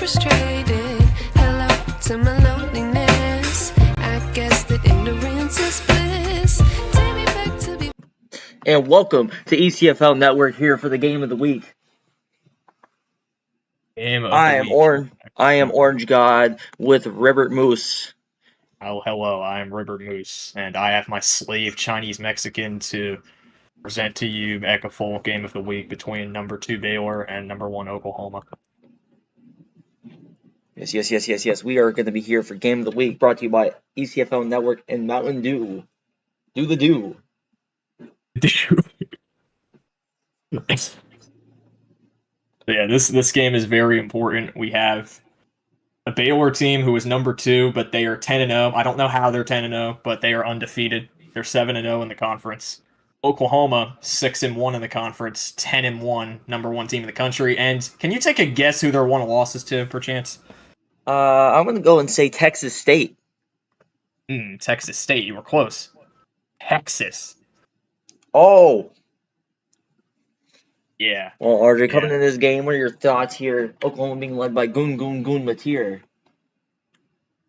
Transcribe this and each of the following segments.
frustrated. Hello to my loneliness. I guess that ignorance is bliss. Take me back to be. And welcome to ECFL Network here for the game of the week. I am Orange God with Ribbert Moose. Oh, hello, I'm Ribbert Moose, and I have my slave Chinese Mexican to present to you a full game of the week between number 2 Baylor and number 1 Oklahoma. Yes. We are going to be here for game of the week, brought to you by ECFL Network and Mountain Dew. Do the do. Yeah, this game is very important. We have a Baylor team who is number 2, but they are 10-0. I don't know how they're 10-0, but they are undefeated. They're 7-0 in the conference. Oklahoma 6-1 in the conference, 10-1, number 1 team in the country. And can you take a guess who their one losses to, perchance? I'm going to go and say Texas State. Texas State. You were close. Texas. Oh. Yeah. Well, RJ, coming in this game, what are your thoughts here? Oklahoma being led by Goon Mateer.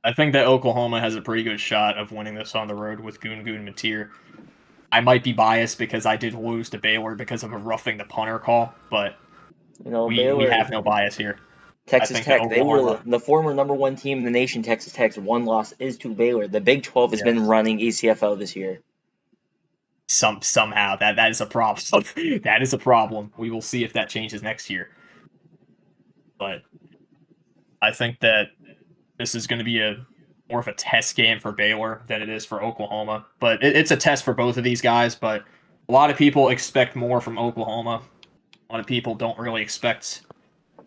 I think that Oklahoma has a pretty good shot of winning this on the road with Goon Mateer. I might be biased because I did lose to Baylor because of a roughing the punter call, but we have no bias here. Texas Tech, they were the former number 1 team in the nation. Texas Tech's one loss is to Baylor. The Big 12 has been running ECFL this year. Somehow that is a problem. That is a problem. We will see if that changes next year. But I think that this is going to be more of a test game for Baylor than it is for Oklahoma. But it's a test for both of these guys. But a lot of people expect more from Oklahoma. A lot of people don't really expect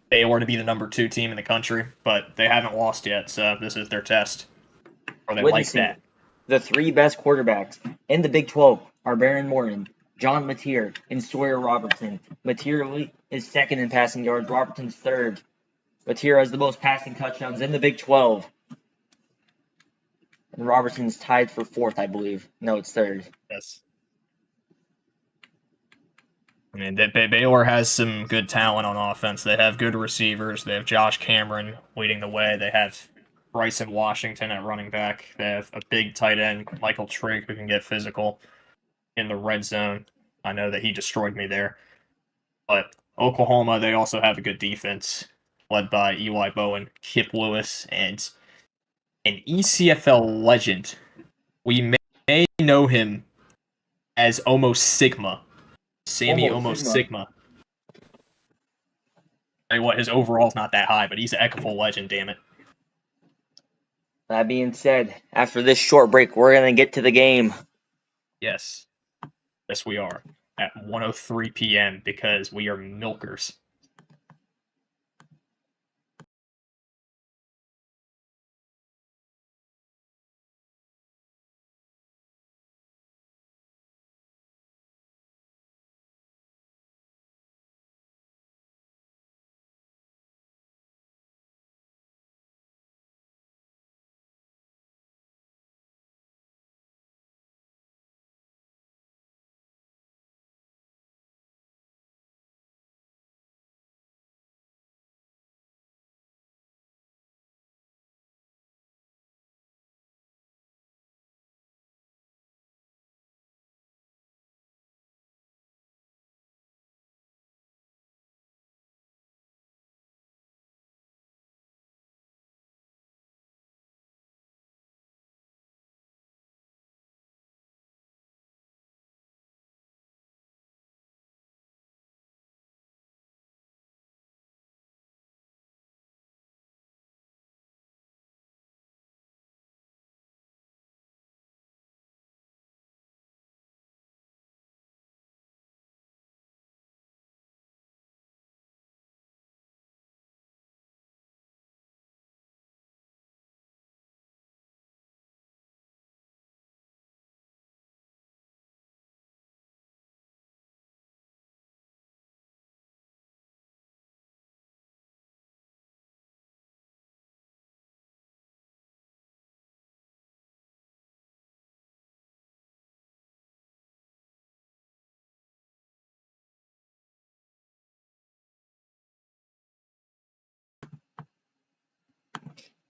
Baylor to be the number 2 team in the country, but they haven't lost yet, so this is their test. Or they like that. The 3 best quarterbacks in the Big 12 are Baron Morton, John Mateer, and Sawyer Robertson. Mateer is second in passing yards, Robertson's third. Mateer has the most passing touchdowns in the Big 12. And Robertson's tied for 4th, I believe. No, it's 3rd. Yes. I mean, Baylor has some good talent on offense. They have good receivers. They have Josh Cameron leading the way. They have Bryson Washington at running back. They have a big tight end, Michael Trigg, who can get physical in the red zone. I know that he destroyed me there. But Oklahoma, they also have a good defense, led by Eli Bowen, Kip Lewis, and an ECFL legend. We may know him as Almost Sigma. Sammy Almost Sigma. Tell you what, his overall's not that high, but he's an Ecaful legend, damn it. That being said, after this short break, we're going to get to the game. Yes. Yes, we are. At 1:03 p.m. because we are milkers.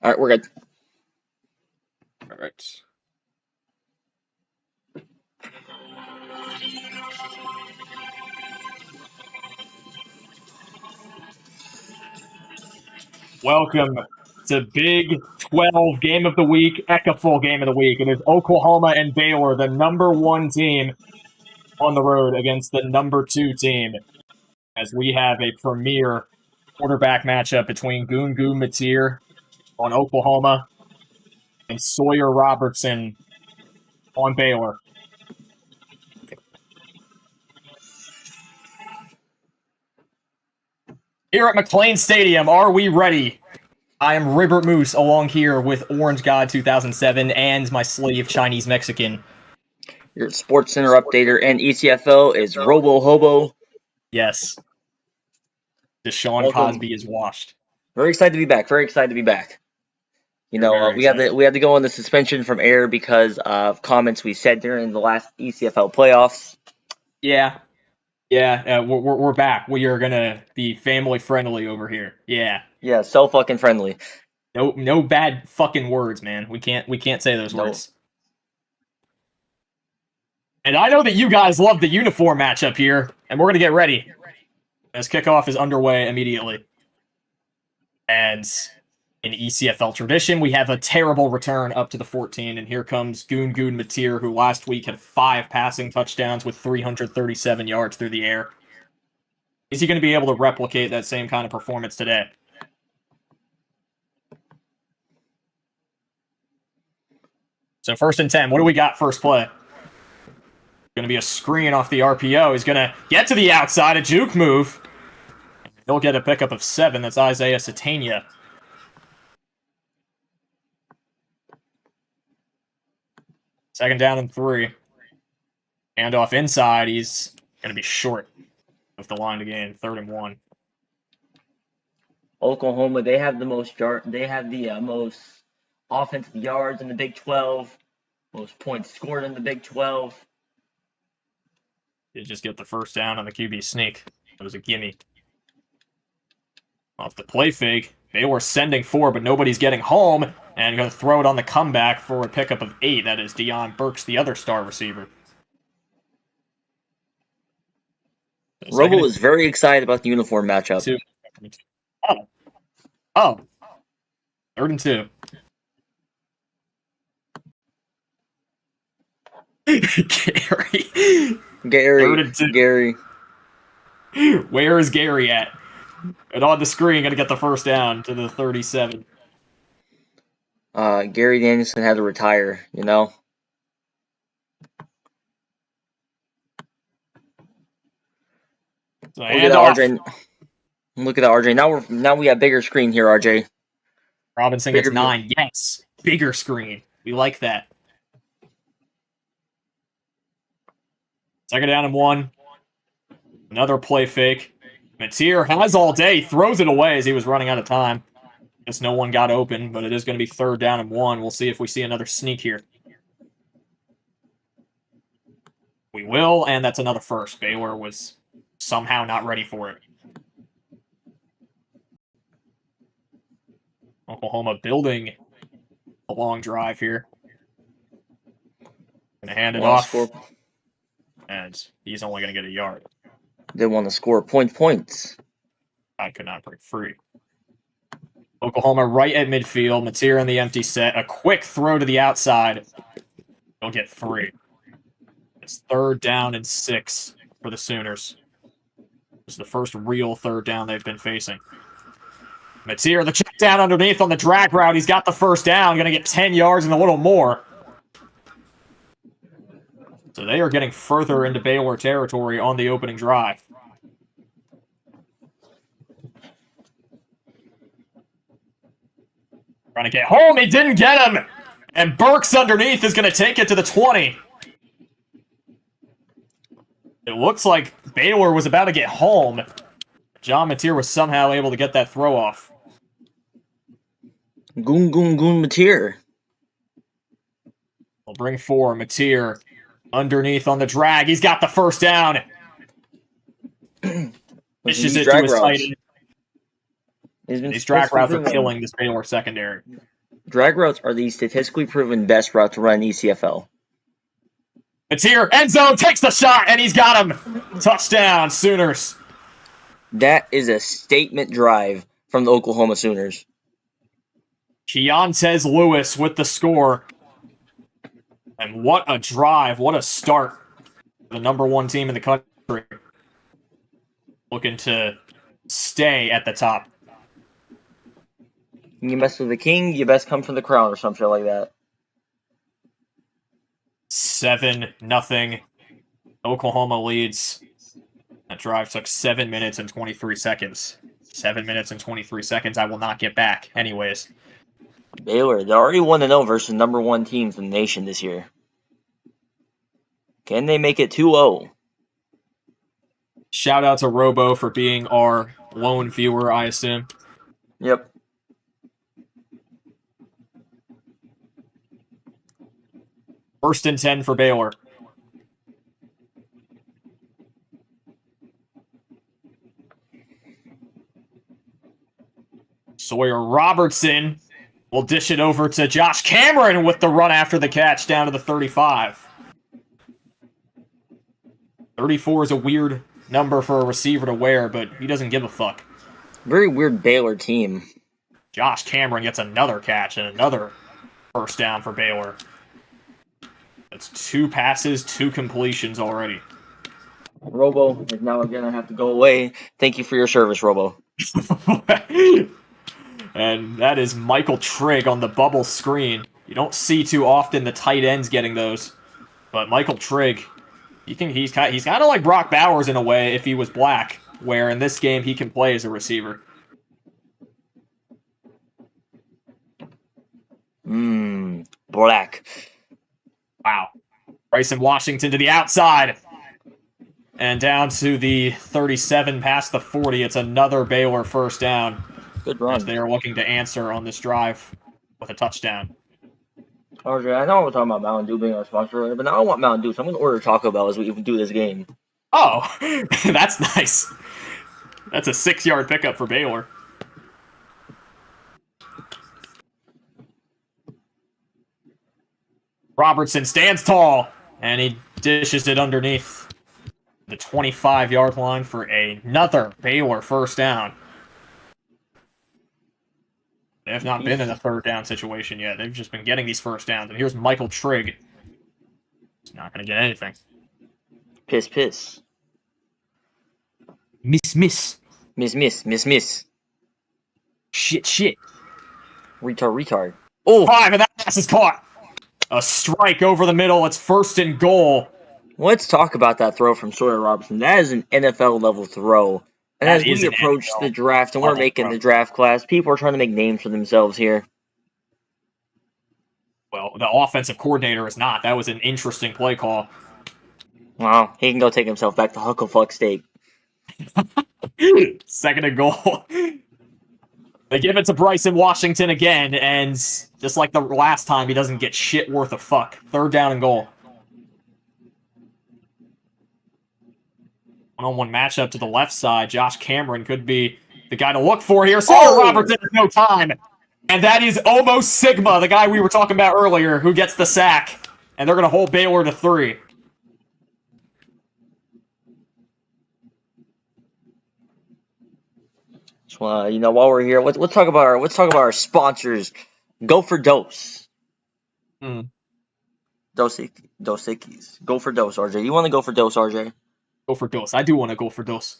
All right, we're good. All right. Welcome to Big 12 Game of the Week, Ecaful Game of the Week. It is Oklahoma and Baylor, the number 1 team on the road against the number 2 team, as we have a premier quarterback matchup between Gungu Matir on Oklahoma and Sawyer Robertson on Baylor. Here at McLean Stadium, are we ready? I am Ribbert Moose, along here with Orange God 2007 and my slave Chinese Mexican. Your Sports Center updater and ECFO is Robo Hobo. Yes. Deshaun Welcome. Cosby is washed. Very excited to be back. Very excited to be back. You know, we had to go on the suspension from air because of comments we said during the last ECFL playoffs. Yeah, we're back. We are gonna be family friendly over here. Yeah, so fucking friendly. No bad fucking words, man. We can't say those words. And I know that you guys love the uniform matchup here, and we're gonna get ready as kickoff is underway immediately. And in ECFL tradition, we have a terrible return up to the 14, and here comes Gungun Matir, who last week had 5 passing touchdowns with 337 yards through the air. Is he going to be able to replicate that same kind of performance today? So 1st and 10, what do we got first play? Going to be a screen off the RPO. He's going to get to the outside, a juke move. He'll get a pickup of 7. That's Isaiah Satania. Second down and 3. Handoff inside. He's going to be short of the line to gain. 3rd and 1. Oklahoma, they have the most most offensive yards in the Big 12, most points scored in the Big 12. Did just get the first down on the QB sneak. It was a gimme. Off the play fake, Baylor sending 4, but nobody's getting home, and going to throw it on the comeback for a pickup of 8. That is Deion Burks, the other star receiver. So Robo is very excited about the uniform matchup. Oh. 3rd and 2. Gary. Where is Gary at? And on the screen, going to get the first down to the 37. Gary Danielson had to retire, you know? So Look at that, RJ. Look at that, RJ. Now we have bigger screen here, RJ. Robinson gets 9. Yes. Bigger screen. We like that. 2nd down and 1. Another play fake. Matir has all day, throws it away as he was running out of time. Guess no one got open, but it is going to be 3rd down and 1. We'll see if we see another sneak here. We will, and that's another first. Baylor was somehow not ready for it. Oklahoma building a long drive here. Going to hand it off. And he's only going to get a yard. They want to score points. I could not break free. Oklahoma right at midfield. Matir in the empty set. A quick throw to the outside. He'll get 3. It's 3rd down and 6 for the Sooners. This is the first real 3rd down they've been facing. Matir, the check down underneath on the drag route. He's got the first down. Going to get 10 yards and a little more. So they are getting further into Baylor territory on the opening drive. Trying to get home. He didn't get him. And Burks underneath is going to take it to the 20. It looks like Baylor was about to get home. John Matir was somehow able to get that throw off. Goon Matir. We'll bring 4. Matir underneath on the drag. He's got the first down. Dishes it to his tight end. These drag routes are killing this Baylor secondary. Drag routes are the statistically proven best route to run in ECFL. It's here. End zone takes the shot, and he's got him. Touchdown, Sooners. That is a statement drive from the Oklahoma Sooners. Keontez Lewis with the score. And what a drive. What a start. The number one team in the country. Looking to stay at the top. You mess with the king, you best come from the crown or some shit like that. 7-0. Oklahoma leads. That drive took 7 minutes and 23 seconds. 7 minutes and 23 seconds I will not get back. Anyways. Baylor, they're already 1-0 versus number one teams in the nation this year. Can they make it 2-0? Shout out to Robo for being our lone viewer, I assume. Yep. First and 10 for Baylor. Sawyer Robertson will dish it over to Josh Cameron with the run after the catch down to the 35. 34 is a weird number for a receiver to wear, but he doesn't give a fuck. Very weird Baylor team. Josh Cameron gets another catch and another first down for Baylor. That's 2 passes, 2 completions already. Robo is now going to have to go away. Thank you for your service, Robo. And that is Michael Trigg on the bubble screen. You don't see too often the tight ends getting those. But Michael Trigg, he's kind of like Brock Bowers in a way if he was black, where in this game he can play as a receiver. Black. Wow. Bryson Washington to the outside. And down to the 37 past the 40. It's another Baylor first down. Good run. They are looking to answer on this drive with a touchdown. RJ, I know we're talking about Mountain Dew being our sponsor earlier, but now I want Mountain Dew, so I'm going to order Taco Bell as we do this game. Oh, that's nice. That's a 6-yard pickup for Baylor. Robertson stands tall, and he dishes it underneath the 25-yard line for another Baylor first down. They have not been in a third down situation yet. They've just been getting these first downs. And here's Michael Trigg. He's not going to get anything. Piss, piss. Miss. Miss. Shit. Retard. Oh! 5, and that pass is caught. A strike over the middle. It's first and goal. Let's talk about that throw from Sawyer Robertson. That is an NFL-level throw. And as we approach the draft, and we're making the draft class, people are trying to make names for themselves here. Well, the offensive coordinator is not. That was an interesting play call. Wow, he can go take himself back to Hucklefuck State. Second and goal. They give it to Bryson Washington again, and just like the last time, he doesn't get shit worth a fuck. Third down and goal. One-on-one matchup to the left side. Josh Cameron could be the guy to look for here. Sawyer Robertson has no time. And that is almost Sigma, the guy we were talking about earlier, who gets the sack. And they're going to hold Baylor to 3. So, while we're here, let's talk about our sponsors. Go for Dose. Dos-equis. Go for Dose, RJ. You want to go for Dose, RJ? Go for Dose. I do want to go for Dose.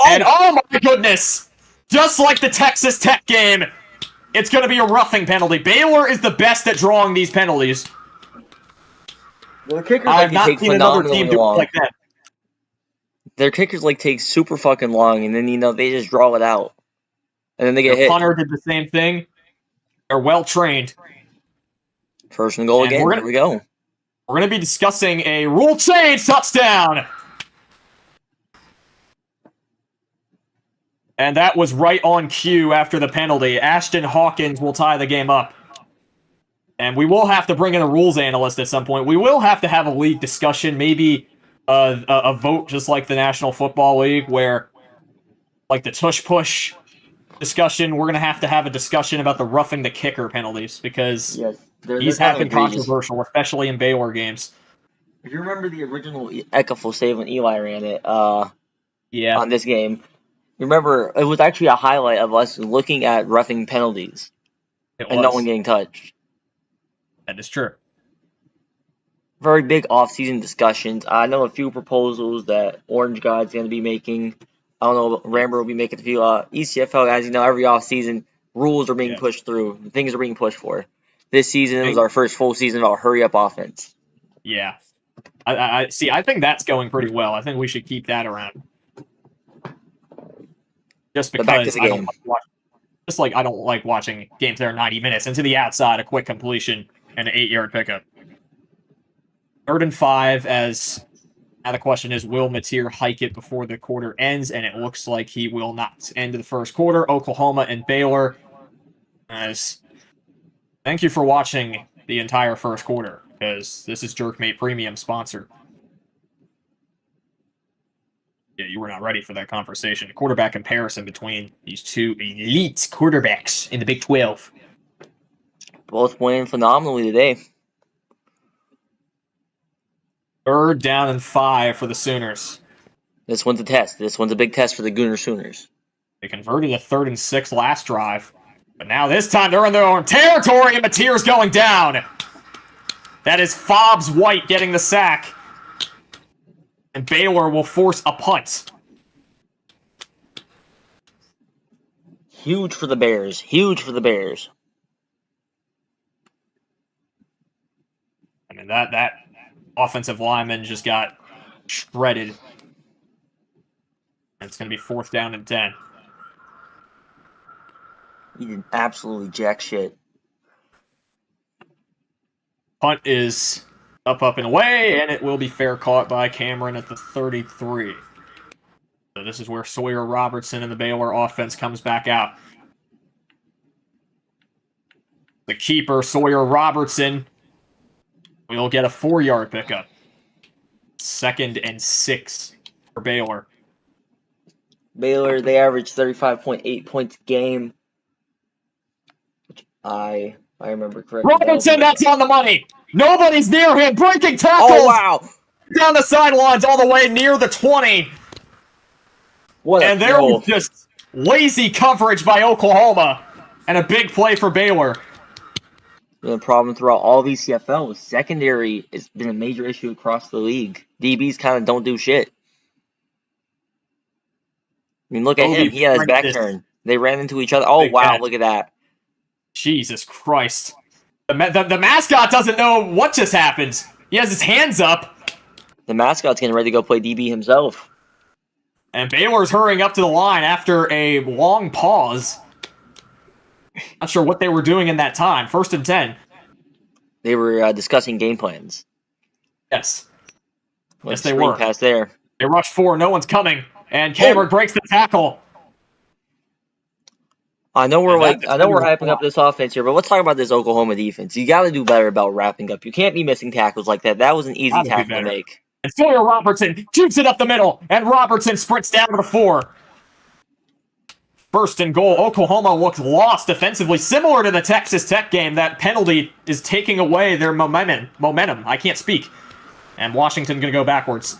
And oh my goodness! Just like the Texas Tech game, it's going to be a roughing penalty. Baylor is the best at drawing these penalties. Well, kickers I have not seen another team do it like that. Their kickers take super fucking long, and then they just draw it out, and then they get hit. Punter did the same thing. They're well trained. First and goal again. Here we go. We're going to be discussing a rule change touchdown. And that was right on cue after the penalty. Ashton Hawkins will tie the game up. And we will have to bring in a rules analyst at some point. We will have to have a league discussion, maybe a vote just like the National Football League, where like the tush push discussion. We're going to have a discussion about the roughing the kicker penalties because Yes, they're these kind have of been egregious. controversial, especially in Baylor games. If you remember the original Eckel save when Eli ran it Yeah, on this game, remember it was actually a highlight of us looking at roughing penalties it and no one was. getting touched. That is true. Very big off-season discussions. I know a few proposals that Orange God's going to be making. I don't know, Ramber will be making a few. ECFL, as you know, every off-season, rules are being Yeah. pushed through. Things are being pushed for. This season was Big- our first full season of our hurry-up offense. Yeah. I see. I think that's going pretty well. I think we should keep that around. Just But back to because the I don't game. watch, just like I don't like watching games that are 90 minutes into the outside, a quick completion, and an 8-yard pickup. 3rd and 5. As now the question is, will Mateer hike it before the quarter ends? And it looks like he will not. End of the first quarter. Oklahoma and Baylor. As thank you for watching the entire first quarter, because this is Jerkmate Premium sponsor. Yeah, you were not ready for that conversation. Quarterback comparison between these two elite quarterbacks in the Big 12. Both playing phenomenally today. 3rd down and 5 for the Sooners. This one's a test. This one's a big test for the Gooner Sooners. They converted a 3rd and 6 last drive. But now this time they're in their own territory and Mateer's going down. That is Fobbs White getting the sack. And Baylor will force a punt. Huge for the Bears. Huge for the Bears. I mean, that offensive lineman just got shredded. And it's going to be 4th down and 10. He did absolutely jack shit. Punt is up, and away, and it will be fair caught by Cameron at the 33. So this is where Sawyer Robertson and the Baylor offense comes back out. The keeper, Sawyer Robertson, will get a 4-yard pickup. 2nd and 6 for Baylor. Baylor, they averaged 35.8 points a game. Which I remember correctly. Robertson, that's on the money. Nobody's near him. Breaking tackles. Oh, wow. Down the sidelines all the way near the 20. What And there was just lazy coverage by Oklahoma. And a big play for Baylor. The problem throughout all of ECFL was secondary has been a major issue across the league. DBs kind of don't do shit. I mean, look at him. He had his back turned. They ran into each other. Oh, wow, look at that. Jesus Christ. The mascot doesn't know what just happened. He has his hands up. The mascot's getting ready to go play DB himself. And Baylor's hurrying up to the line after a long pause. Not sure what they were doing in that time. 1st and 10. They were discussing game plans. Yes. Like Yes, they were. Pass there. They rush 4. No one's coming. And Cameron breaks the tackle. I know we're hyping up this offense here, but let's talk about this Oklahoma defense. You got to do better about wrapping up. You can't be missing tackles like that. That was an easy tackle to make. And Sawyer Robertson shoots it up the middle, and Robertson sprints down to the 4. 1st and goal. Oklahoma looks lost defensively, similar to the Texas Tech game. That penalty is taking away their momentum. I can't speak. And Washington going to go backwards.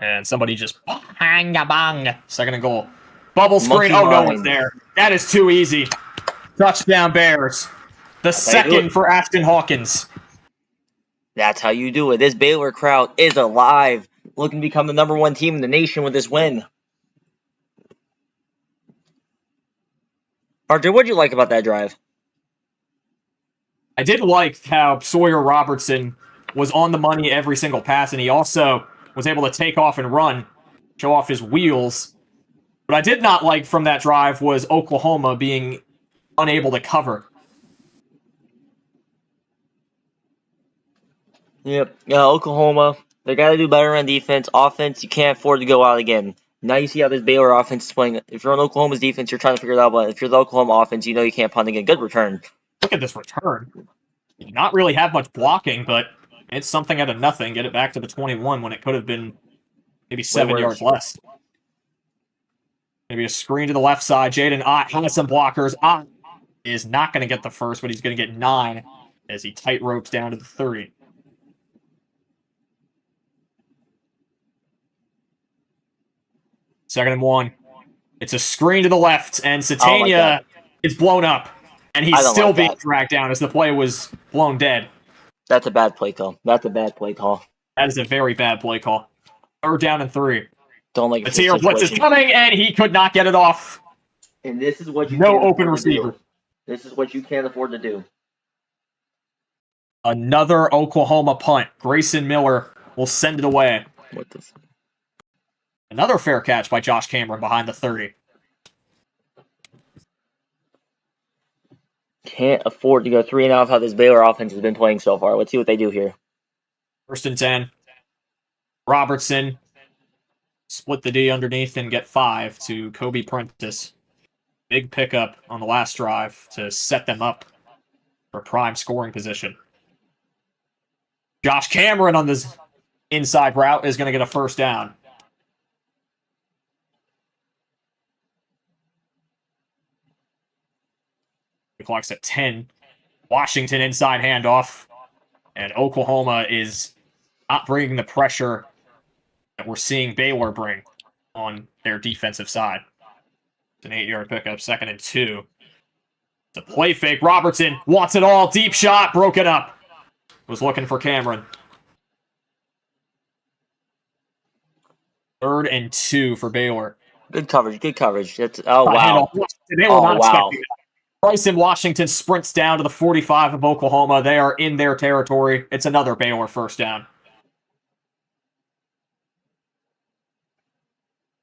And somebody just bang a bang. 2nd and goal. Bubble screen. Oh, no one's there. That is too easy. Touchdown Bears. The 2nd for Ashton Hawkins. That's how you do it. This Baylor crowd is alive, looking to become the #1 team in the nation with this win. RJ, what did you like about that drive? I did like how Sawyer Robertson was on the money every single pass, and he also was able to take off and run, show off his wheels. What I did not like from that drive was Oklahoma being unable to cover. Yep. Oklahoma, they got to do better on defense. Offense, you can't afford to go out again. Now you see how this Baylor offense is playing. If you're on Oklahoma's defense, you're trying to figure it out. But if you're the Oklahoma offense, you know you can't punt again. Good return. Look at this return. Not really have much blocking, but it's something out of nothing. Get it back to the 21 when it could have been maybe 7 worse. yards less. Maybe a screen to the left side. Jaden Ott has some blockers. Ott is not going to get the first, but he's going to get 9 as he tight ropes down to the 30. Second and 1. It's a screen to the left, and Satania is blown up. And he's still being dragged down as the play was blown dead. That's a bad play call. That's a bad play call. That is a very bad play call. 3rd down and 3. Don't like it. Matier blitz is coming, and he could not get it off. And this is what you no open receiver. This is what you can't afford to do. Another Oklahoma punt. Grayson Miller will send it away. What this? Another fair catch by Josh Cameron behind the 30. Can't afford to go 3-and-out how this Baylor offense has been playing so far. Let's see what they do here. 1st and 10. Robertson split the D underneath and get 5 to Kobe Prentice. Big pickup on the last drive to set them up for prime scoring position. Josh Cameron on this inside route is going to get a 1st down. The clock's at 10. Washington inside handoff. And Oklahoma is not bringing the pressure that we're seeing Baylor bring on their defensive side. It's an 8-yard pickup, 2nd and 2. It's a play fake. Robertson wants it all. Deep shot, broken up. Was looking for Cameron. 3rd and 2 for Baylor. Good coverage, good coverage. Wow. They were not expecting that. Bryson Washington sprints down to the 45 of Oklahoma. They are in their territory. It's another Baylor 1st down.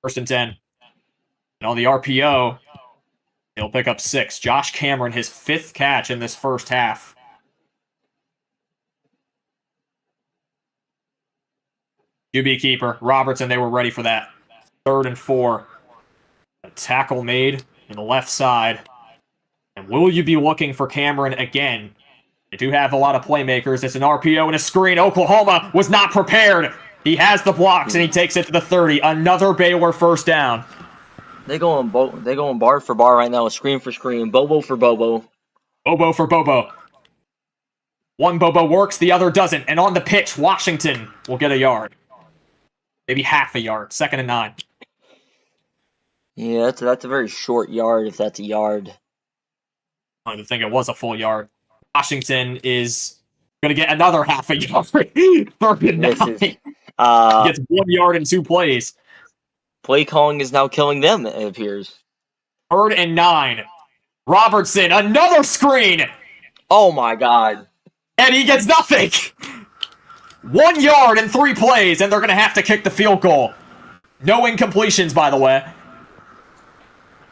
1st and 10. And on the RPO, he'll pick up 6. Josh Cameron, his 5th catch in this first half. QB keeper, Robertson, they were ready for that. 3rd and 4. A tackle made in the left side. And will you be looking for Cameron again? They do have a lot of playmakers. It's an RPO and a screen. Oklahoma was not prepared. He has the blocks, and he takes it to the 30. Another Baylor 1st down. They going bar for bar right now, screen for screen, Bobo for Bobo. Bobo for Bobo. One Bobo works, the other doesn't. And on the pitch, Washington will get a yard. Maybe half a yard. 2nd and 9. Yeah, that's a very short yard, if that's a yard. I don't think it was a full yard. Washington is going to get another half a yard. 3rd and 9. He gets 1 yard in 2 plays. Play calling is now killing them, it appears. 3rd and 9. Robertson, another screen! Oh my god. And he gets nothing! 1 yard in 3 plays, and they're going to have to kick the field goal. No incompletions, by the way.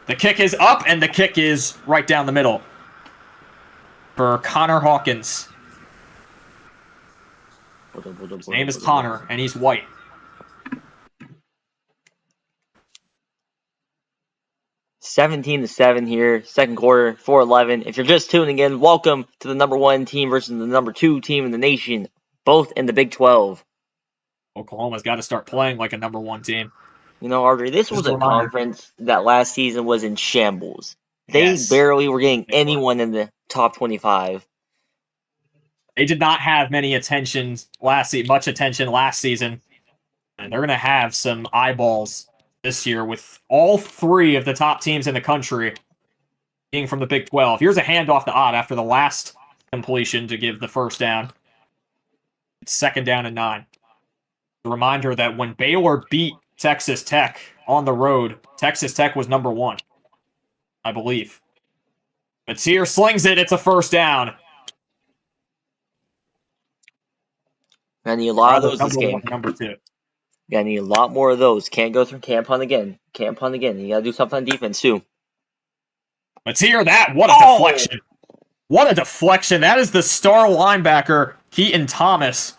The kick is up, and the kick is right down the middle. For Connor Hawkins. His name is Connor, and he's white. (17-7) here, 2nd quarter, 4-11. If you're just tuning in, welcome to the number 1 team versus the number 2 team in the nation, both in the Big 12. Oklahoma's got to start playing like a number 1 team. You know, Audrey, this was a conference that last season was in shambles. They barely were getting anyone in the top 25. They did not have much attention last season, and they're going to have some eyeballs this year with all 3 of the top teams in the country being from the Big 12. Here's a handoff to Ott after the last completion to give the 1st down. It's 2nd down and 9. A reminder that when Baylor beat Texas Tech on the road, Texas Tech was number 1, I believe. Matier slings it. It's a 1st down. I need a lot of those this game. Number 2. I need a lot more of those. Can't punt again. You gotta do something on defense, too. Matier, what a deflection. What a deflection. That is the star linebacker, Keaton Thomas.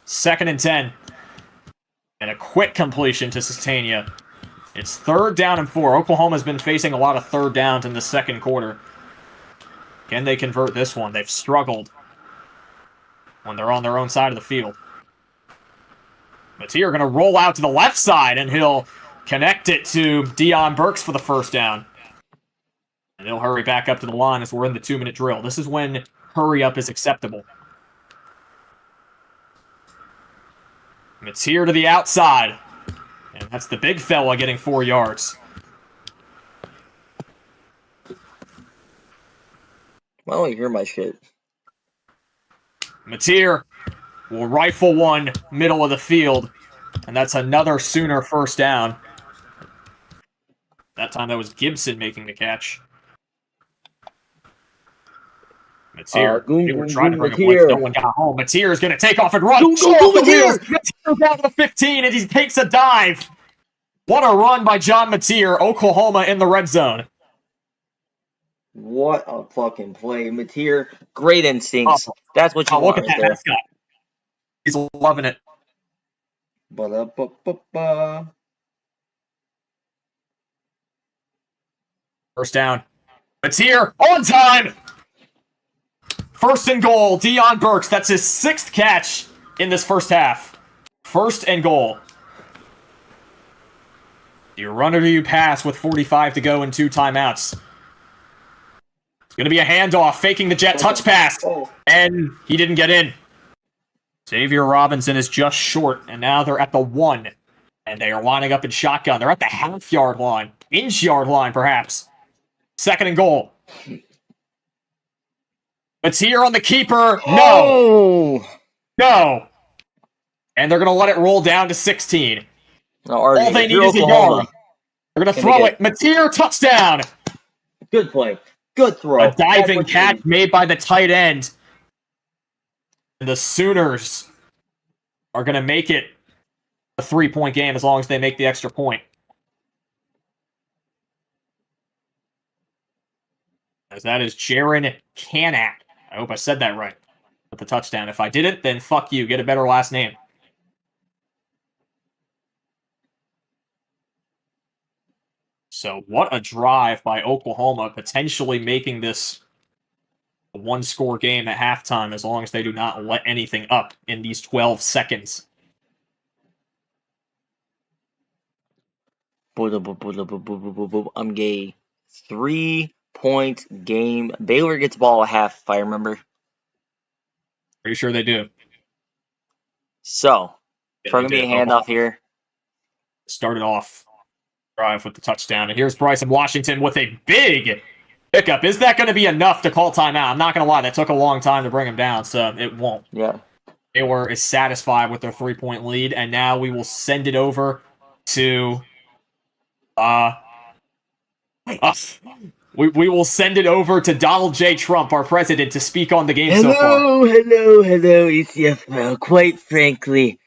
2nd and 10. And a quick completion to Sustania. It's 3rd down and 4. Oklahoma's been facing a lot of 3rd downs in the 2nd quarter. Can they convert this one? They've struggled when they're on their own side of the field. Matier going to roll out to the left side, and he'll connect it to Deion Burks for the first down. And he'll hurry back up to the line as we're in the 2-minute drill. This is when hurry up is acceptable. Matier to the outside. And that's the big fella getting 4 yards. Why don't you hear my shit? Matier will rifle one middle of the field. And that's another Sooner first down. That time that was Gibson making the catch. Matier. They were trying to bring him once. No one got home. Matier is going to take off and run. Go, Matier! Matier down to the 15, and he takes a dive. What a run by John Matier. Oklahoma in the red zone. What a fucking play. Matier, great instincts. That's what you want look at that mascot. He's loving it. Ba-da-ba-ba-ba. First down. Matier on time. First and goal. Deion Burks. That's his 6th catch in this first half. First and goal. Do you run or do you pass with 45 to go and 2 timeouts? It's going to be a handoff, faking the jet touch pass. And he didn't get in. Xavier Robinson is just short, and now they're at the 1. And they are lining up in shotgun. They're at the half-yard line. Inch-yard line, perhaps. Second and goal. Matier on the keeper. No. No. And they're going to let it roll down to 16. All they need is a yard. They're going to throw it. Matier, touchdown. Good play. Good throw. A diving catch made by the tight end. And the Sooners are going to make it a 3-point game as long as they make the extra point. As that is Jaron Kanak. I hope I said that right with the touchdown. If I didn't, then fuck you. Get a better last name. So what a drive by Oklahoma, potentially making this a 1-score game at halftime as long as they do not let anything up in these 12 seconds. I'm gay. 3-point game. Baylor gets ball at half, if I remember. Pretty sure they do. So, trying to be a handoff here. Started off drive with the touchdown. And here's Bryson Washington with a big pickup. Is that going to be enough to call timeout? I'm not going to lie. That took a long time to bring him down, so it won't. Yeah. Baylor is satisfied with their 3-point lead, and now we will send it over to... We will send it over to Donald J. Trump, our president, to speak on the game so far. Hello, ECFL. Quite frankly,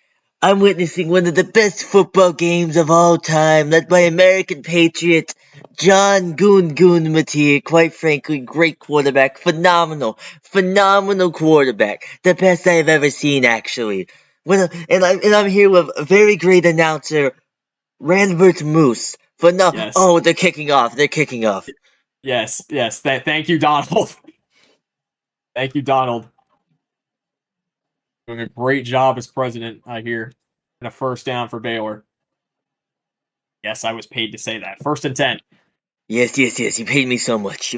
I'm witnessing one of the best football games of all time, led by American Patriot John Goon Matier. Quite frankly, great quarterback. Phenomenal quarterback. The best I have ever seen, actually. And I'm here with a very great announcer, Ranbert Moose. Yes. Oh, they're kicking off. Yes. Thank you, Donald. Thank you, Donald. Doing a great job as president, I hear. And a first down for Baylor. Yes, I was paid to say that. 1st and 10. Yes. You paid me so much.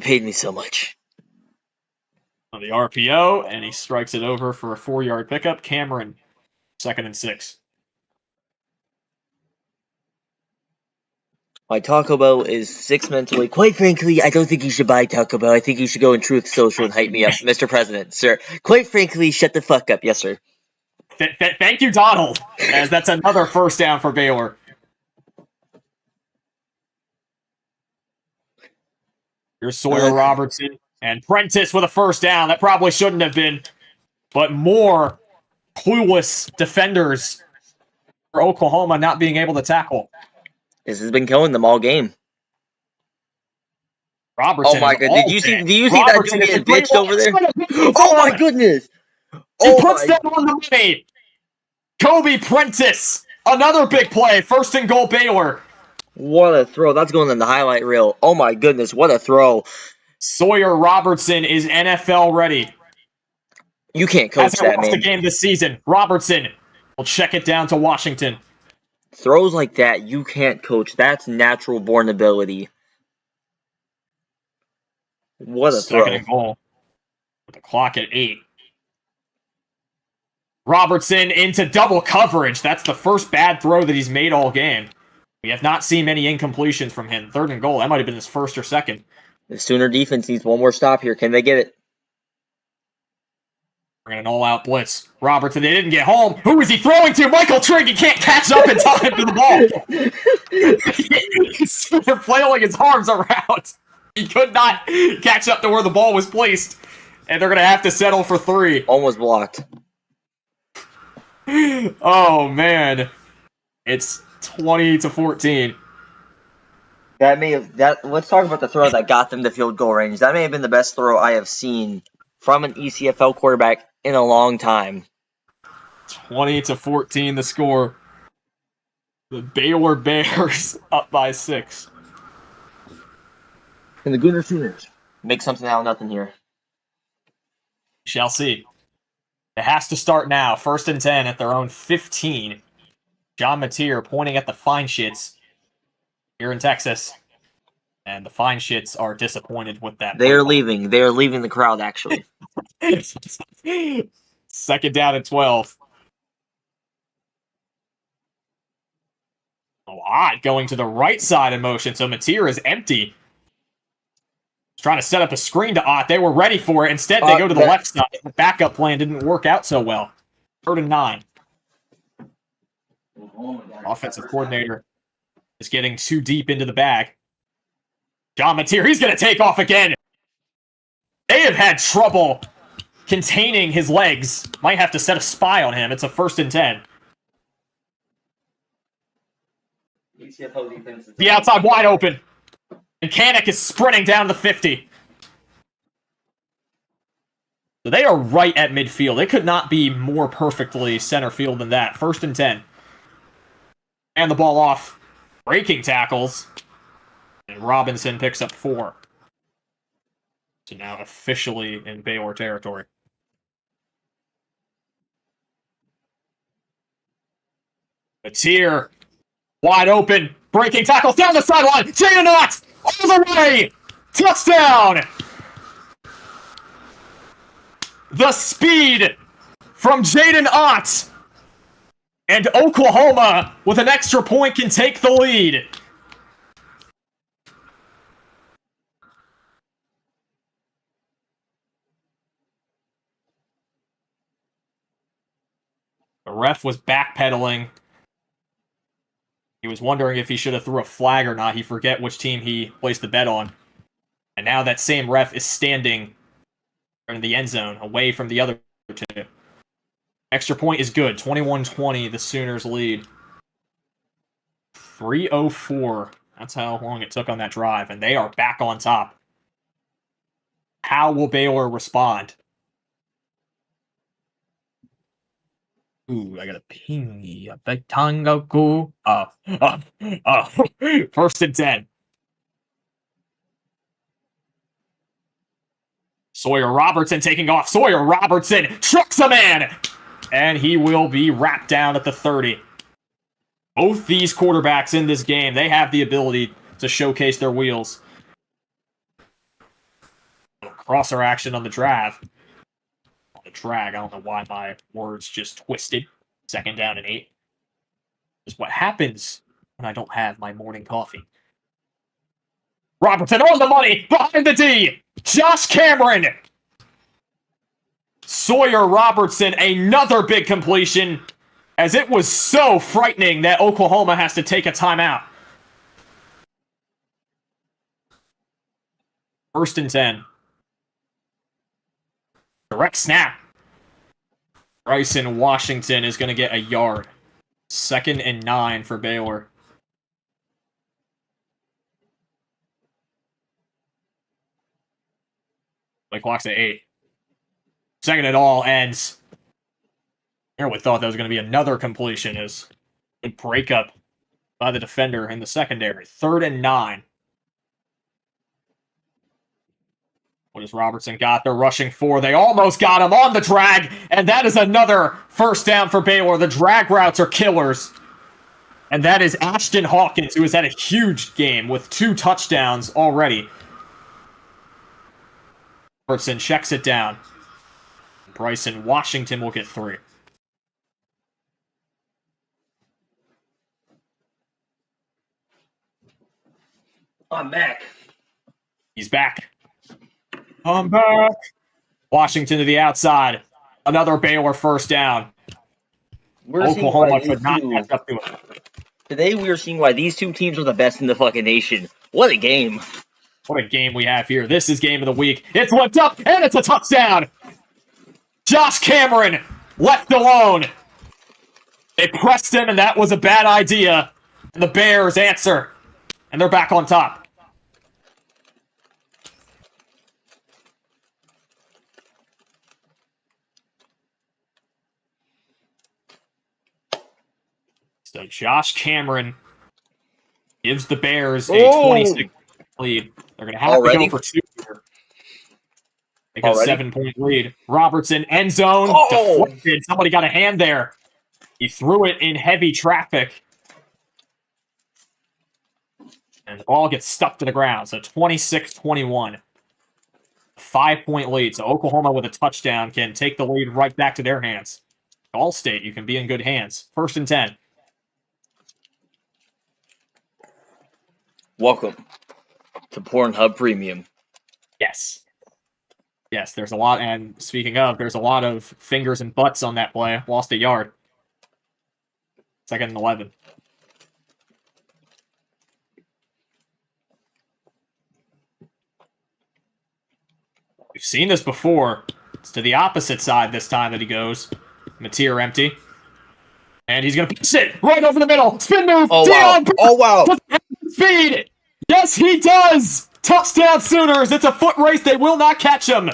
On the RPO, and he strikes it over for a 4-yard pickup. Cameron, 2nd and 6. My Taco Bell is 6 minutes away. Quite frankly, I don't think you should buy Taco Bell. I think you should go in Truth Social and hype me up, Mr. President, sir. Quite frankly, shut the fuck up. Yes, sir. Thank you, Donald, as that's another first down for Baylor. Here's Sawyer Robertson and Prentice with a first down. That probably shouldn't have been, but more clueless defenders for Oklahoma not being able to tackle. This has been killing them all game. Robertson. Oh my god! Did you see that dude getting bitched over there? Oh my goodness! He puts them on the money. Kobe Prentice, another big play. 1st and goal, Baylor. What a throw! That's going in the highlight reel. Oh my goodness! What a throw! Sawyer Robertson is NFL ready. You can't coach that, man. Hasn't lost a game this season. Robertson We'll check it down to Washington. Throws like that, you can't coach. That's natural born ability. What a Second throw. and goal. With the clock at 8. Robertson into double coverage. That's the first bad throw that he's made all game. We have not seen many incompletions from him. 3rd and goal. That might have been his first or second. The Sooner defense needs one more stop here. Can they get it? We're in an all-out blitz. Robertson, they didn't get home. Who is he throwing to? Michael Trigg. He can't catch up in time to the ball. He's flailing his arms around. He could not catch up to where the ball was placed. And they're going to have to settle for 3. Almost blocked. Oh, man. It's 20-14. Let's talk about the throw that got them to field goal range. That may have been the best throw I have seen from an ECFL quarterback in a long time. 20-14 the score. The Baylor Bears up by 6. And the Gooner Sooners make something out of nothing here. Shall see. It has to start now. 1st and 10 at their own 15. John Mateer pointing at the fine shits here in Texas. And the fine shits are disappointed with that. They are leaving. They are leaving the crowd, actually. 2nd down and 12. Odd going to the right side in motion. So Mateer is empty. Trying to set up a screen to Ott. They were ready for it. Instead, they go to the left side. The backup plan didn't work out so well. 3rd and 9. Offensive coordinator is getting too deep into the bag. John Mateer, he's going to take off again. They have had trouble containing his legs. Might have to set a spy on him. It's a 1st and 10. The outside wide open. And Kanik is sprinting down the 50. So they are right at midfield. They could not be more perfectly center field than that. 1st and 10. And the ball off. Breaking tackles. And Robinson picks up 4. So now officially in Baylor territory. Mateer. Wide open. Breaking tackles down the sideline. Jaden Ott all the way. Touchdown. The speed from Jaden Ott. And Oklahoma, with an extra point, can take the lead. The ref was backpedaling. He was wondering if he should have threw a flag or not. He forget which team he placed the bet on. And now that same ref is standing in the end zone, away from the other two. Extra point is good. 21-20, the Sooners lead. 3:04. That's how long it took on that drive, and they are back on top. How will Baylor respond? Ooh, I got a pingy, a big tango go. 1st and 10. Sawyer Robertson taking off. Sawyer Robertson trucks a man! And he will be wrapped down at the 30. Both these quarterbacks in this game, they have the ability to showcase their wheels. Crosser action on the drag. I don't know why my words just twisted. 2nd down and 8. This is what happens when I don't have my morning coffee. Robertson on the money, behind the D. Josh Cameron. Sawyer Robertson, another big completion, as it was so frightening that Oklahoma has to take a timeout. 1st and 10. Direct snap. Bryson Washington is going to get a yard. 2nd and 9 for Baylor. Play clock's at 8. 2nd and all ends. Everyone thought that was going to be another completion as a breakup by the defender in the secondary. 3rd and 9. What has Robertson got? They're rushing 4. They almost got him on the drag, and that is another first down for Baylor. The drag routes are killers. And that is Ashton Hawkins, who has had a huge game with 2 touchdowns already. Robertson checks it down. Bryson Washington will get 3. I'm back. He's back. I'm back. Washington to the outside. Another Baylor first down. Oklahoma could not catch up to it. Today we are seeing why these two teams are the best in the fucking nation. What a game. What a game we have here. This is game of the week. It's whipped up, and it's a touchdown. Josh Cameron left alone. They pressed him, and that was a bad idea. And the Bears answer, and they're back on top. So Josh Cameron gives the Bears a 26 lead. They're going to have to go for 2 here. They got a 7-point lead. Robertson, end zone, deflected. Somebody got a hand there. He threw it in heavy traffic. And the ball gets stuck to the ground. So 26-21. 5-point lead. So Oklahoma with a touchdown can take the lead right back to their hands. All-State, you can be in good hands. 1st and 10. Welcome to Pornhub Premium. Yes. Yes, there's a lot, and speaking of, there's a lot of fingers and butts on that play. Lost a yard. 2nd and 11. We've seen this before. It's to the opposite side this time that he goes. Mateer empty. And he's going to push it right over the middle. Spin move. Oh, wow. Oh, wow. Speed. Yes, he does. Touchdown Sooners. It's a foot race. They will not catch him.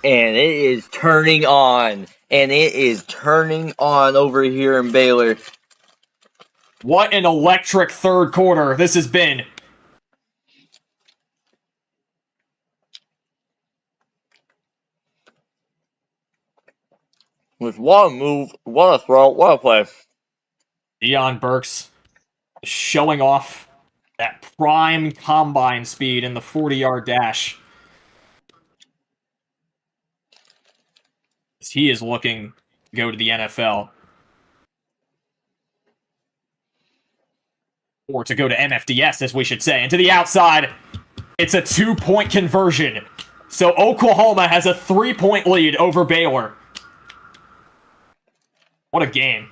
And it is turning on. And it is turning on over here in Baylor. What an electric third quarter this has been. With what a move, what a throw, what a play. Deion Burks showing off that prime combine speed in the 40-yard dash. He is looking to go to the NFL. Or to go to MFDS, as we should say. And to the outside, it's a 2-point conversion. So Oklahoma has a 3-point lead over Baylor. What a game.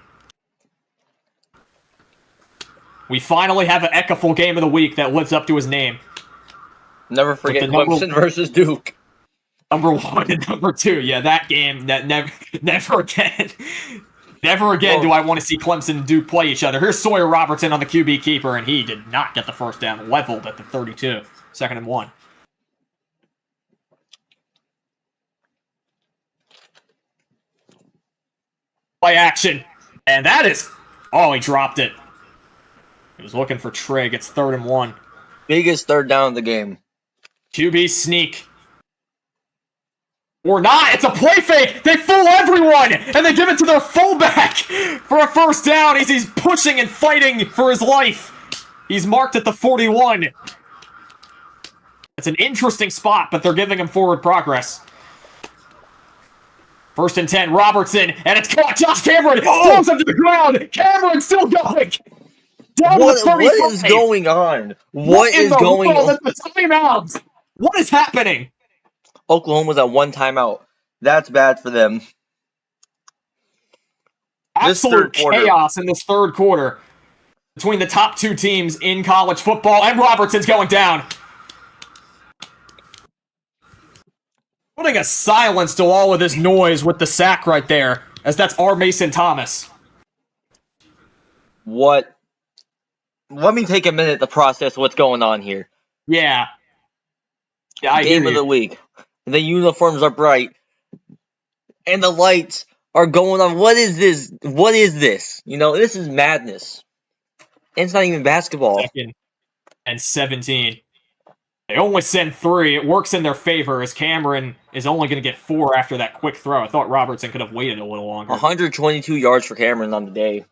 We finally have an Ecaful game of the week that lives up to his name. Never forget Clemson versus Duke. Number 1 and number 2. Yeah, that game, that never again. Never again do I want to see Clemson and Duke play each other. Here's Sawyer Robertson on the QB keeper, and he did not get the first down. Leveled at the 32. 2nd and 1. Play action. And that is... Oh, he dropped it. He was looking for Trigg. It's 3rd and 1. Biggest third down of the game. QB sneak. Or not. It's a play fake. They fool everyone. And they give it to their fullback for a first down. He's pushing and fighting for his life. He's marked at the 41. It's an interesting spot, but they're giving him forward progress. 1st and 10, Robertson, and it's caught. Josh Cameron throws him to the ground. Cameron still going. Down What is going on? What is going on? The timeout. What is happening? Oklahoma's at 1 timeout. That's bad for them. Absolute chaos in this third quarter between the top 2 teams in college football, and Robertson's going down. Putting a silence to all of this noise with the sack right there, as that's R. Mason Thomas. What? Let me take a minute to process what's going on here. Yeah. I Game of the week. The uniforms are bright. And the lights are going on. What is this? What is this? You know, this is madness. And it's not even basketball. 2nd and 17. They only send 3. It works in their favor as Cameron is only going to get 4 after that quick throw. I thought Robertson could have waited a little longer. 122 yards for Cameron on the day.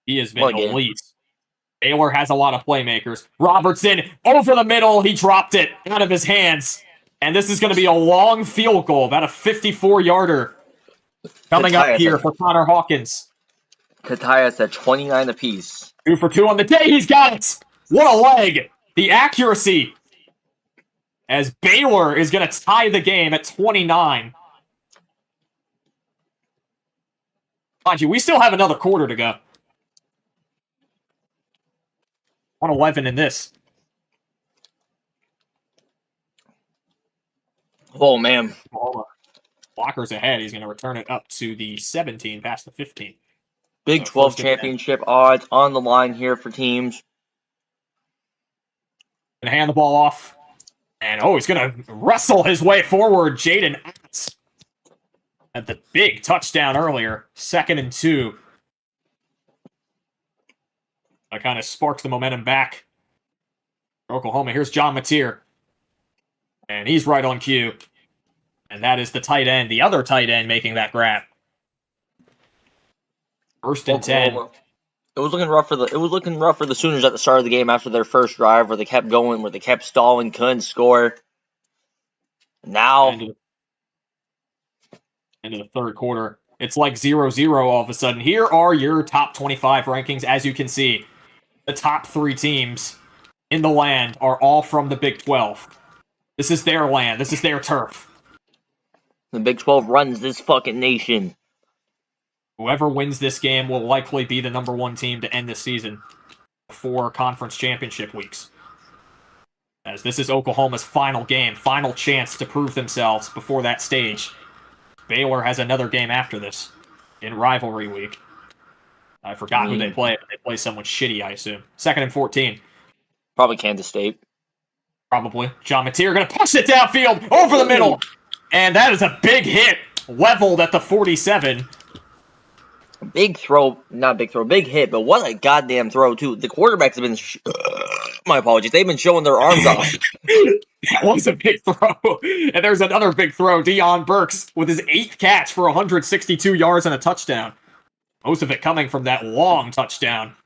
He has been elite. Baylor has a lot of playmakers. Robertson over the middle. He dropped it out of his hands. And this is going to be a long field goal, about a 54-yarder coming up here for Connor Hawkins. Katias at 29 apiece. 2 for 2 on the day. He's got it. What a leg. The accuracy as Baylor is going to tie the game at 29. Mind you, we still have another quarter to go. 111 in this. Oh, man. Walker's ahead. He's going to return it up to the 17 past the 15. Big 12 championship odds on the line here for teams. Going to hand the ball off. And, he's going to wrestle his way forward. Jaden Atz at the big touchdown earlier. 2nd and 2. That kind of sparks the momentum back. Oklahoma. Here's John Mateer. And he's right on cue. And that is the tight end, the other tight end making that grab. 1st and 10. It was looking rough for the Sooners at the start of the game after their first drive, where they kept going, where they kept stalling, couldn't score. Now, into the third quarter, it's like 0-0 all of a sudden. Here are your top 25 rankings. As you can see, the top 3 teams in the land are all from the Big 12. This is their land. This is their turf. The Big 12 runs this fucking nation. Whoever wins this game will likely be the number 1 team to end the season before conference championship weeks. As this is Oklahoma's final game, final chance to prove themselves before that stage. Baylor has another game after this in rivalry week. I forgot who they play, but they play someone shitty, I assume. 2nd and 14. Probably Kansas State. Probably. John Mateer going to push it downfield over the middle. And that is a big hit, leveled at the 47. Big hit, but what a goddamn throw, too. The quarterbacks have been, my apologies, they've been showing their arms off. That was a big throw. And there's another big throw, Deion Burks, with his 8th catch for 162 yards and a touchdown. Most of it coming from that long touchdown.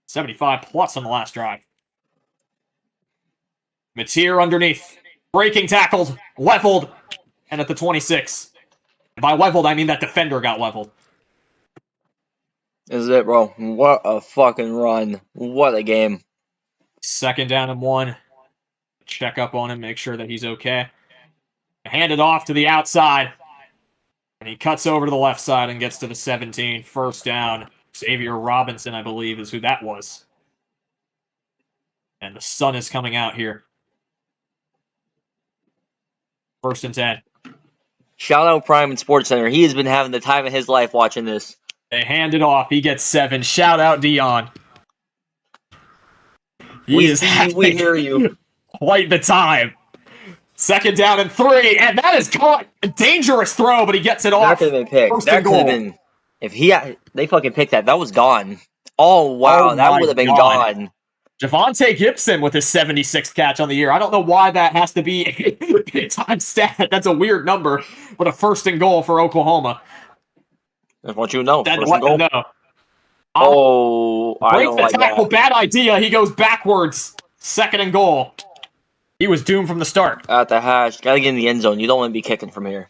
75 plus on the last drive. Mateer underneath. Breaking tackles, leveled, and at the 26. And by leveled, I mean that defender got leveled. This is it, bro. What a fucking run. What a game. 2nd down and 1. Check up on him, make sure that he's okay. Hand it off to the outside. And he cuts over to the left side and gets to the 17. 1st down. Xavier Robinson, I believe, is who that was. And the sun is coming out here. 1st and 10. Shout out Prime and Sports Center. He has been having the time of his life watching this. They hand it off. He gets 7. Shout out Deion. We hear you. Quite the time. 2nd down and 3, and that is caught. A dangerous throw, but he gets it off. That could have been picked. That could have been. If they fucking picked that, that was gone. Oh wow, that would have been gone. Javonte Gibson with his 76th catch on the year. I don't know why that has to be a big-time stat. That's a weird number, but a 1st and goal for Oklahoma. That's what you know. That's what you know. I don't like tackle, that. bad idea. He goes backwards. 2nd and goal. He was doomed from the start. At the hash. Gotta get in the end zone. You don't want to be kicking from here.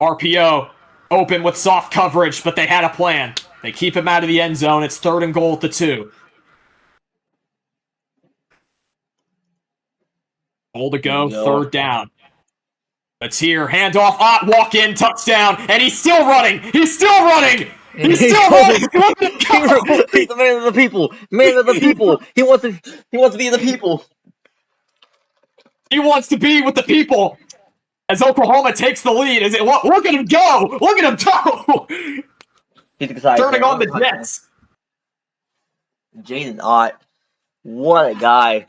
RPO. Open with soft coverage, but they had a plan. They keep him out of the end zone. It's 3rd and goal at the 2. Goal to go, 3rd down. It's here, handoff, walk in, touchdown, and he's still running! He's still running! He's still running! He's the man of the people! Man of the people! He wants to be the people! He wants to be with the people! As Oklahoma takes the lead, look at him go! Look at him go! Turning on the Jets. Jaden Ott. What a guy.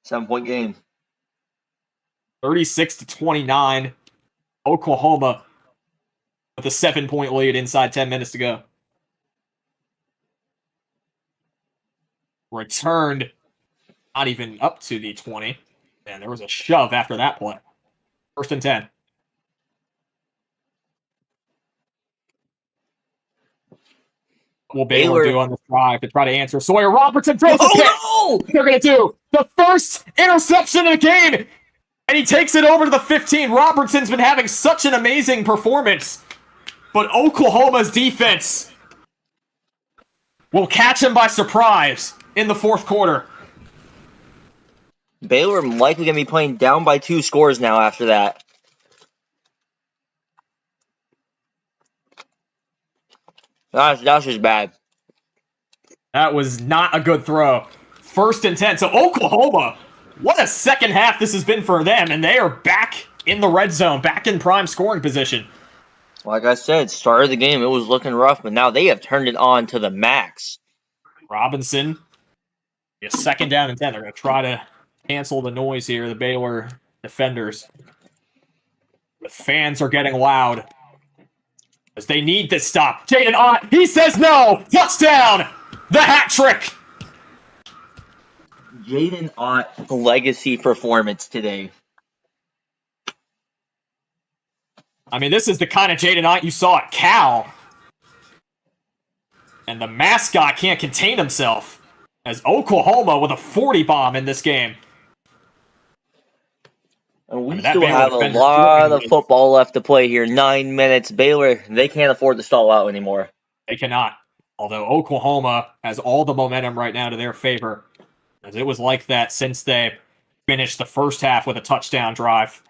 7-point game. 36-29. Oklahoma with a 7-point lead inside 10 minutes to go. returned not even up to the 20. And there was a shove after that play. 1st and 10. What will Baylor do on this drive to try to answer? Sawyer Robertson throws a pick. Oh, no! They're going to do the first interception of the game. And he takes it over to the 15. Robertson's been having such an amazing performance. But Oklahoma's defense will catch him by surprise in the 4th quarter. Baylor likely going to be playing down by 2 scores now after that. That's just bad. That was not a good throw. 1st and 10. So Oklahoma, what a second half this has been for them. And they are back in the red zone, back in prime scoring position. Like I said, start of the game, it was looking rough, but now they have turned it on to the max. Robinson, a 2nd down and 10. They're going to try to cancel the noise here, the Baylor defenders. The fans are getting loud as they need this stop. Jaden Ott, he says no! Touchdown! The hat trick! Jaden Ott, legacy performance today. I mean, this is the kind of Jaden Ott you saw at Cal. And the mascot can't contain himself as Oklahoma with a 40 bomb in this game. And we still have a lot of football left to play here. 9 minutes. Baylor, they can't afford to stall out anymore. They cannot. Although Oklahoma has all the momentum right now to their favor. As it was like that since they finished the first half with a touchdown drive.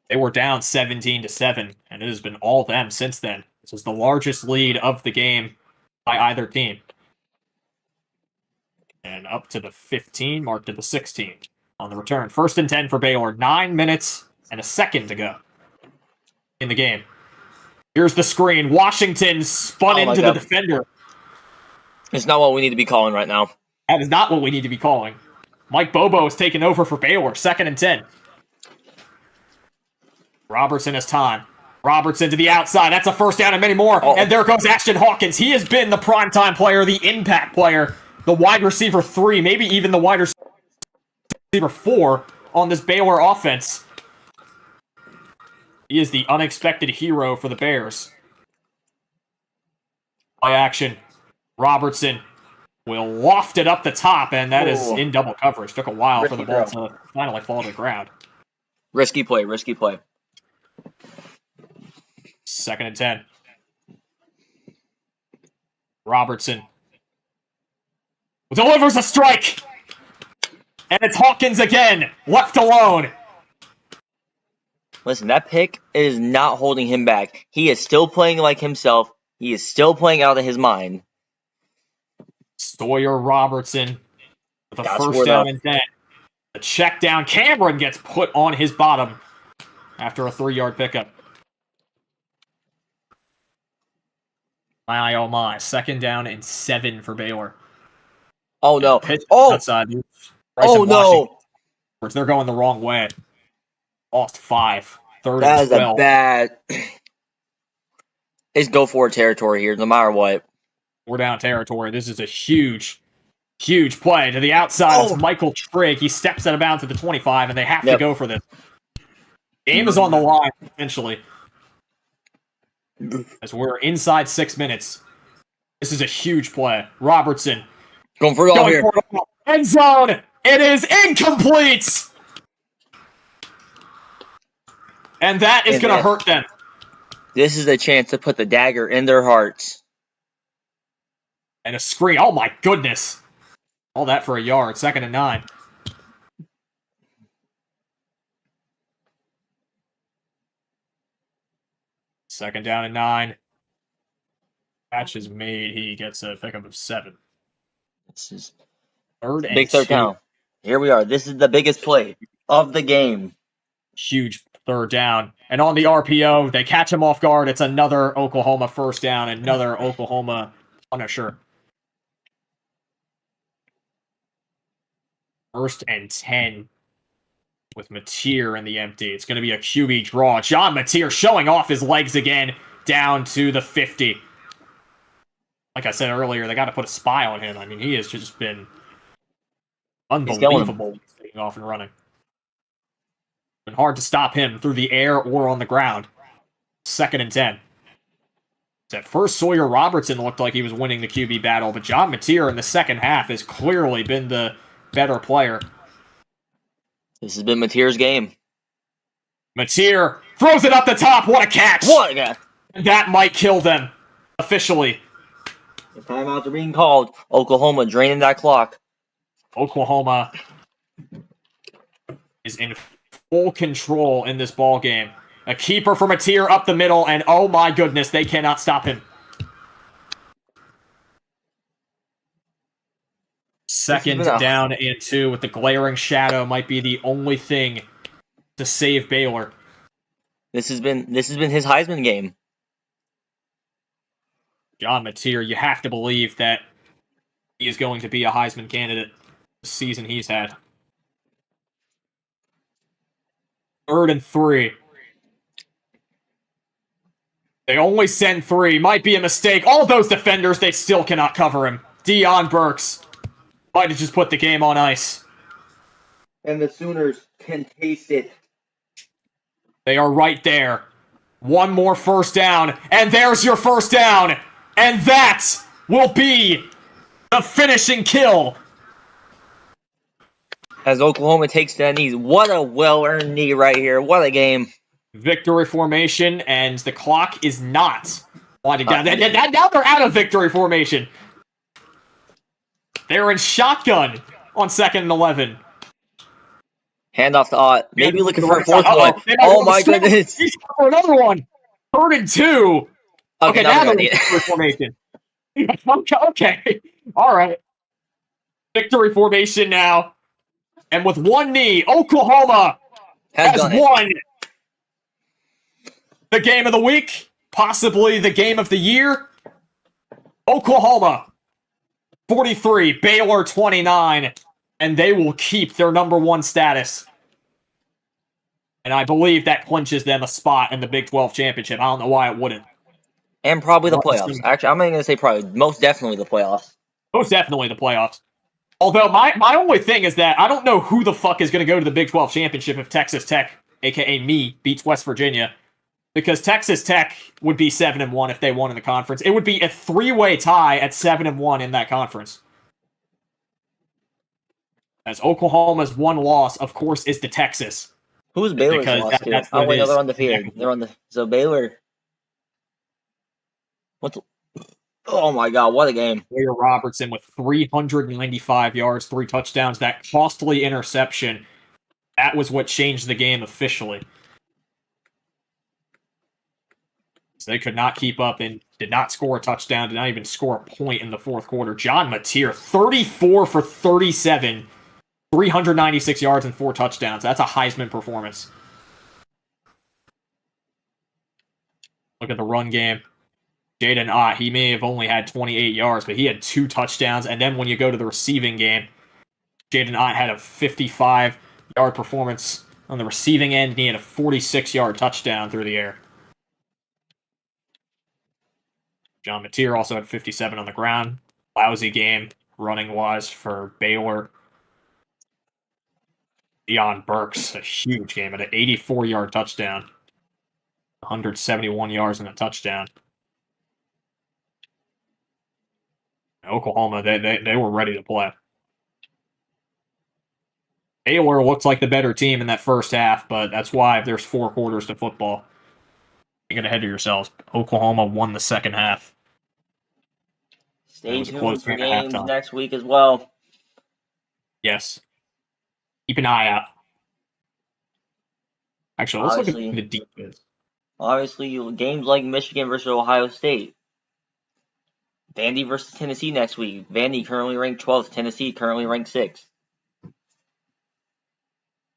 They were down 17-7, and it has been all them since then. This is the largest lead of the game by either team. And up to the 15, marked to the 16 on the return. 1st and 10 for Baylor. 9 minutes and a second to go in the game. Here's the screen. Washington spun into the defender. It's not what we need to be calling right now. That is not what we need to be calling. Mike Bobo is taking over for Baylor. 2nd and 10. Robertson has time. Robertson to the outside. That's a 1st down and many more. Oh. And there goes Ashton Hawkins. He has been the primetime player, the impact player, the wide receiver 3, maybe even the wide receiver 4 on this Baylor offense. He is the unexpected hero for the Bears. By action. Robertson will loft it up the top, and that is in double coverage. Took a while for the ball to finally fall to the ground. Risky play, risky play. 2nd and 10. Robertson delivers a strike. And it's Hawkins again, left alone. Listen, that pick is not holding him back. He is still playing like himself. He is still playing out of his mind. Sawyer Robertson with a 1st down and 10. The check down. Cameron gets put on his bottom after a 3-yard pickup. My, oh my. 2nd down and 7 for Baylor. Oh, no. Outside. Oh, no. They're going the wrong way. Lost 5. 3rd that and 12. Is a bad... It's go for it territory here, no matter what. We're down territory. This is a huge, huge play to the outside. It's Michael Trigg. He steps out of bounds at the 25, and they have to go for this. Game is on the line, essentially. As we're inside 6 minutes. This is a huge play. Robertson. Going for it all here. End zone. It is incomplete. And that is going to hurt them. This is a chance to put the dagger in their hearts. And a screen. Oh, my goodness. All that for a yard. 2nd and 9. Second down and 9. Catch is made. He gets a pickup of 7. This is 3rd and big 2. 3rd down. Here we are. This is the biggest play of the game. Huge 3rd down. And on the RPO, they catch him off guard. It's another Oklahoma 1st down. Another Oklahoma punisher. 1st and 10 with Mateer in the empty. It's going to be a QB draw. John Mateer showing off his legs again down to the 50. like I said earlier, they got to put a spy on him. I mean, he has just been He's killing him. unbelievable taking off and running. Been hard to stop him through the air or on the ground. 2nd and 10. At first, Sawyer Robertson looked like he was winning the QB battle, but John Mateer in the second half has clearly been the better player. This has been Mateer's game. Mateer throws it up the top. What a catch! What a guy! That might kill them officially. The timeouts are being called. Oklahoma draining that clock. Oklahoma is in full control in this ball game. A keeper for Mateer up the middle, and oh my goodness, they cannot stop him. 2nd down and 2 with the glaring shadow might be the only thing to save Baylor. This has been his Heisman game. John Mateer, you have to believe that he is going to be a Heisman candidate this season he's had. 3rd and 3. They only send 3. Might be a mistake. All those defenders, they still cannot cover him. Deion Burks might have just put the game on ice. And the Sooners can taste it. They are right there. One more first down, and there's your first down. And that will be the finishing kill. As Oklahoma takes that knee. What a well-earned knee right here. What a game. Victory formation, and the clock is not winding down. Now they're out of victory formation. They're in shotgun on 2nd and 11. Handoff to Ott. Maybe looking for a 4th one. Oh my goodness. He's for another one. 3rd and 2. Okay, now they're in it. victory formation. Okay. All right. Victory formation now. And with one knee, Oklahoma has won the game of the week, possibly the game of the year. Oklahoma 43, Baylor 29, and they will keep their number 1 status. And I believe that clinches them a spot in the Big 12 championship. I don't know why it wouldn't. And probably the playoffs. Actually, I'm not going to say probably. Most definitely the playoffs. Most definitely the playoffs. Although my only thing is that I don't know who the fuck is going to go to the Big 12 championship if Texas Tech, a.k.a. me, beats West Virginia. Because Texas Tech would be 7-1 if they won in the conference. It would be a 3-way tie at 7-1 in that conference. As Oklahoma's one loss, of course, is to Texas. Who's Baylor's loss to? Oh, wait, no, they're undefeated. They're on the... So Baylor... Oh my god, what a game. Sawyer Robertson with 395 yards, 3 touchdowns. That costly interception, that was what changed the game officially. So they could not keep up and did not score a touchdown, did not even score a point in the 4th quarter. John Mateer, 34 for 37, 396 yards and 4 touchdowns. That's a Heisman performance. Look at the run game. Jaden Ott, he may have only had 28 yards, but he had 2 touchdowns. And then when you go to the receiving game, Jaden Ott had a 55-yard performance on the receiving end, and he had a 46-yard touchdown through the air. John Mateer also had 57 on the ground. Lousy game, running-wise, for Baylor. Deion Burks, a huge game at an 84-yard touchdown. 171 yards and a touchdown. Oklahoma, they were ready to play. Baylor looked like the better team in that first half, but that's why there's 4 quarters to football. You get ahead of yourselves. Oklahoma won the second half. Stay tuned for games next week as well. Yes. Keep an eye out. Actually, let's look at the defense. Obviously, games like Michigan versus Ohio State. Vandy versus Tennessee next week. Vandy currently ranked 12th. Tennessee currently ranked 6th.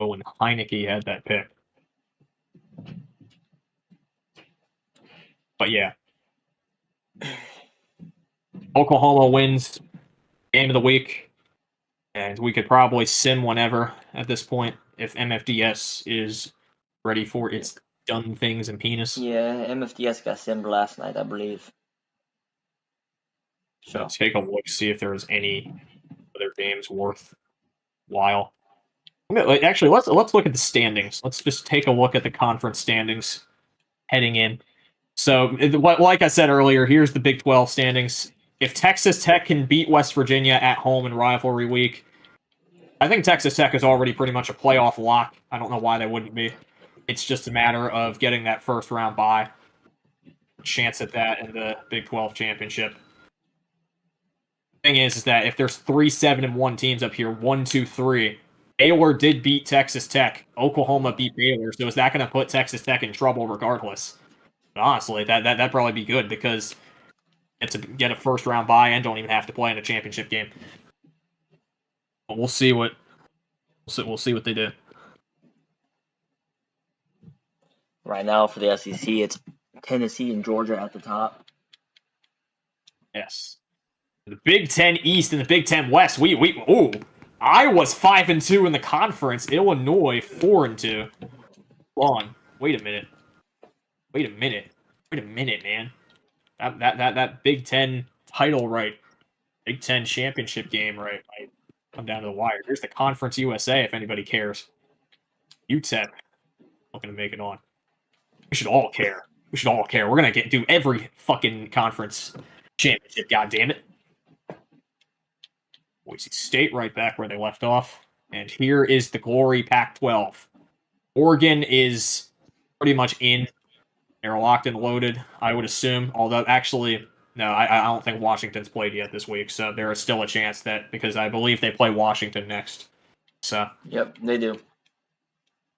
Oh, when Heineke had that pick. But yeah. Oklahoma wins game of the week. And we could probably sim whenever at this point if MFDS is ready for its done things and penis. Yeah, MFDS got simmed last night, I believe. So take a look, see if there's any other games worthwhile. Actually, let's look at the standings. Let's just take a look at the conference standings heading in. So, like I said earlier, here's the Big 12 standings. If Texas Tech can beat West Virginia at home in rivalry week, I think Texas Tech is already pretty much a playoff lock. I don't know why they wouldn't be. It's just a matter of getting that first round bye. Chance at that in the Big 12 championship. Thing is that if there's 3-7-1 teams up here, 1, 2, 3, Baylor did beat Texas Tech. Oklahoma beat Baylor. So is that going to put Texas Tech in trouble regardless? But honestly, that'd probably be good because it's to get a first round bye and don't even have to play in a championship game. But we'll see what they do. Right now for the SEC, it's Tennessee and Georgia at the top. Yes. The Big Ten East and the Big Ten West. Iowa's 5-2 in the conference. Illinois 4-2. Hold on. Wait a minute, man. That Big Ten title Big Ten championship game might come down to the wire. Here's the Conference USA if anybody cares. UTEP not gonna make it on. We should all care. We're gonna do every fucking conference championship. God damn it. Boise State right back where they left off. And here is the glory Pac-12. Oregon is pretty much in. They're locked and loaded, I would assume. Although, actually, no, I don't think Washington's played yet this week. So there is still a chance that, because I believe they play Washington next. So. Yep, they do.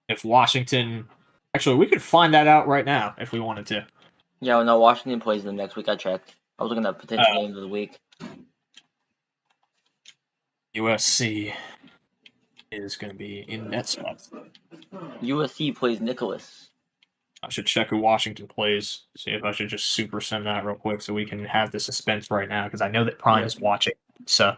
If Washington... Actually, we could find that out right now if we wanted to. Yeah, no, Washington plays them next week. I checked. I was looking at potential games of the week. USC is going to be in that spot. USC plays Nicholas. I should check who Washington plays. See if I should just super send that real quick so we can have the suspense right now because I know that Prime is watching. So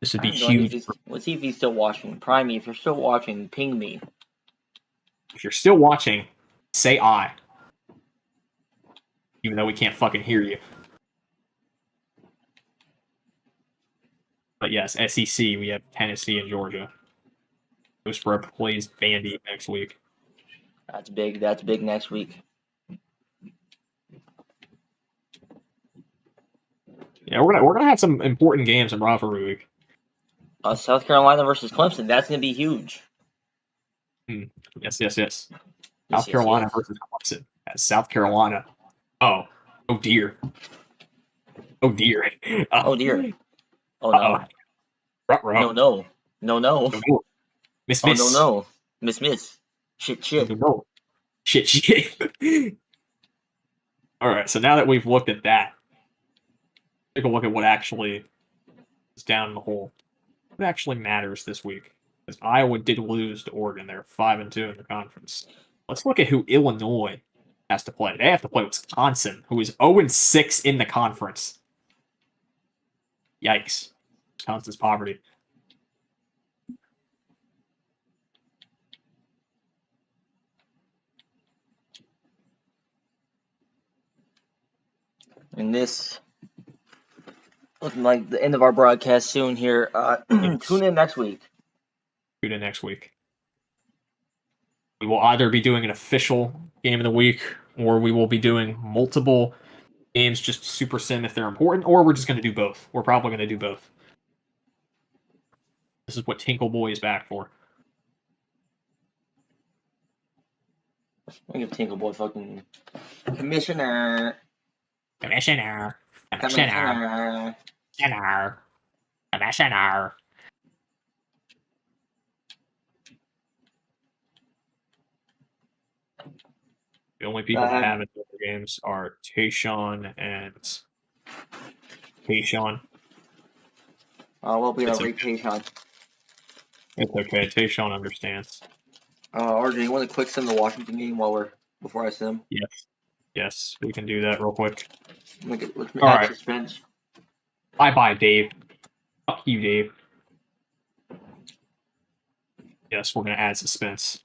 this would be huge. Let's see if he's still watching. Prime, if you're still watching, ping me. If you're still watching, say I. Even though we can't fucking hear you. But yes, SEC, we have Tennessee and Georgia. Spread plays Vandy next week. That's big. That's big next week. Yeah, we're gonna have some important games in rivalry week. South Carolina versus Clemson. That's gonna be huge. Yes. South Carolina versus Clemson. South Carolina. Oh dear. Oh dear. Oh no. Ruh-roh. No. Miss. Oh no. Miss. Shit. No. Shit. All right. So now that we've looked at that, take a look at what actually is down in the hole. What actually matters this week? Because Iowa did lose to Oregon. They're 5-2 in the conference. Let's look at who Illinois has to play. They have to play Wisconsin, who is 0-6 in the conference. Yikes. Wisconsin's poverty. And this looking like the end of our broadcast soon here. Tune in next week. Tune in next week. We will either be doing an official game of the week, or we will be doing multiple games, just super sim if they're important, or we're just going to do both. We're probably going to do both. This is what Tinkle Boy is back for. I give Tinkle Boy fucking commissioner. Commissioner. The only people that haven't done the games are Tayshawn and Tayshawn. Well, we gotta rate Tayshawn. It's okay. Tayshawn understands. RJ, you want to quick sim the Washington game before I sim? Yes, we can do that real quick. Let's All right. Suspense. Bye, Dave. Fuck you, Dave. Yes, we're gonna add suspense.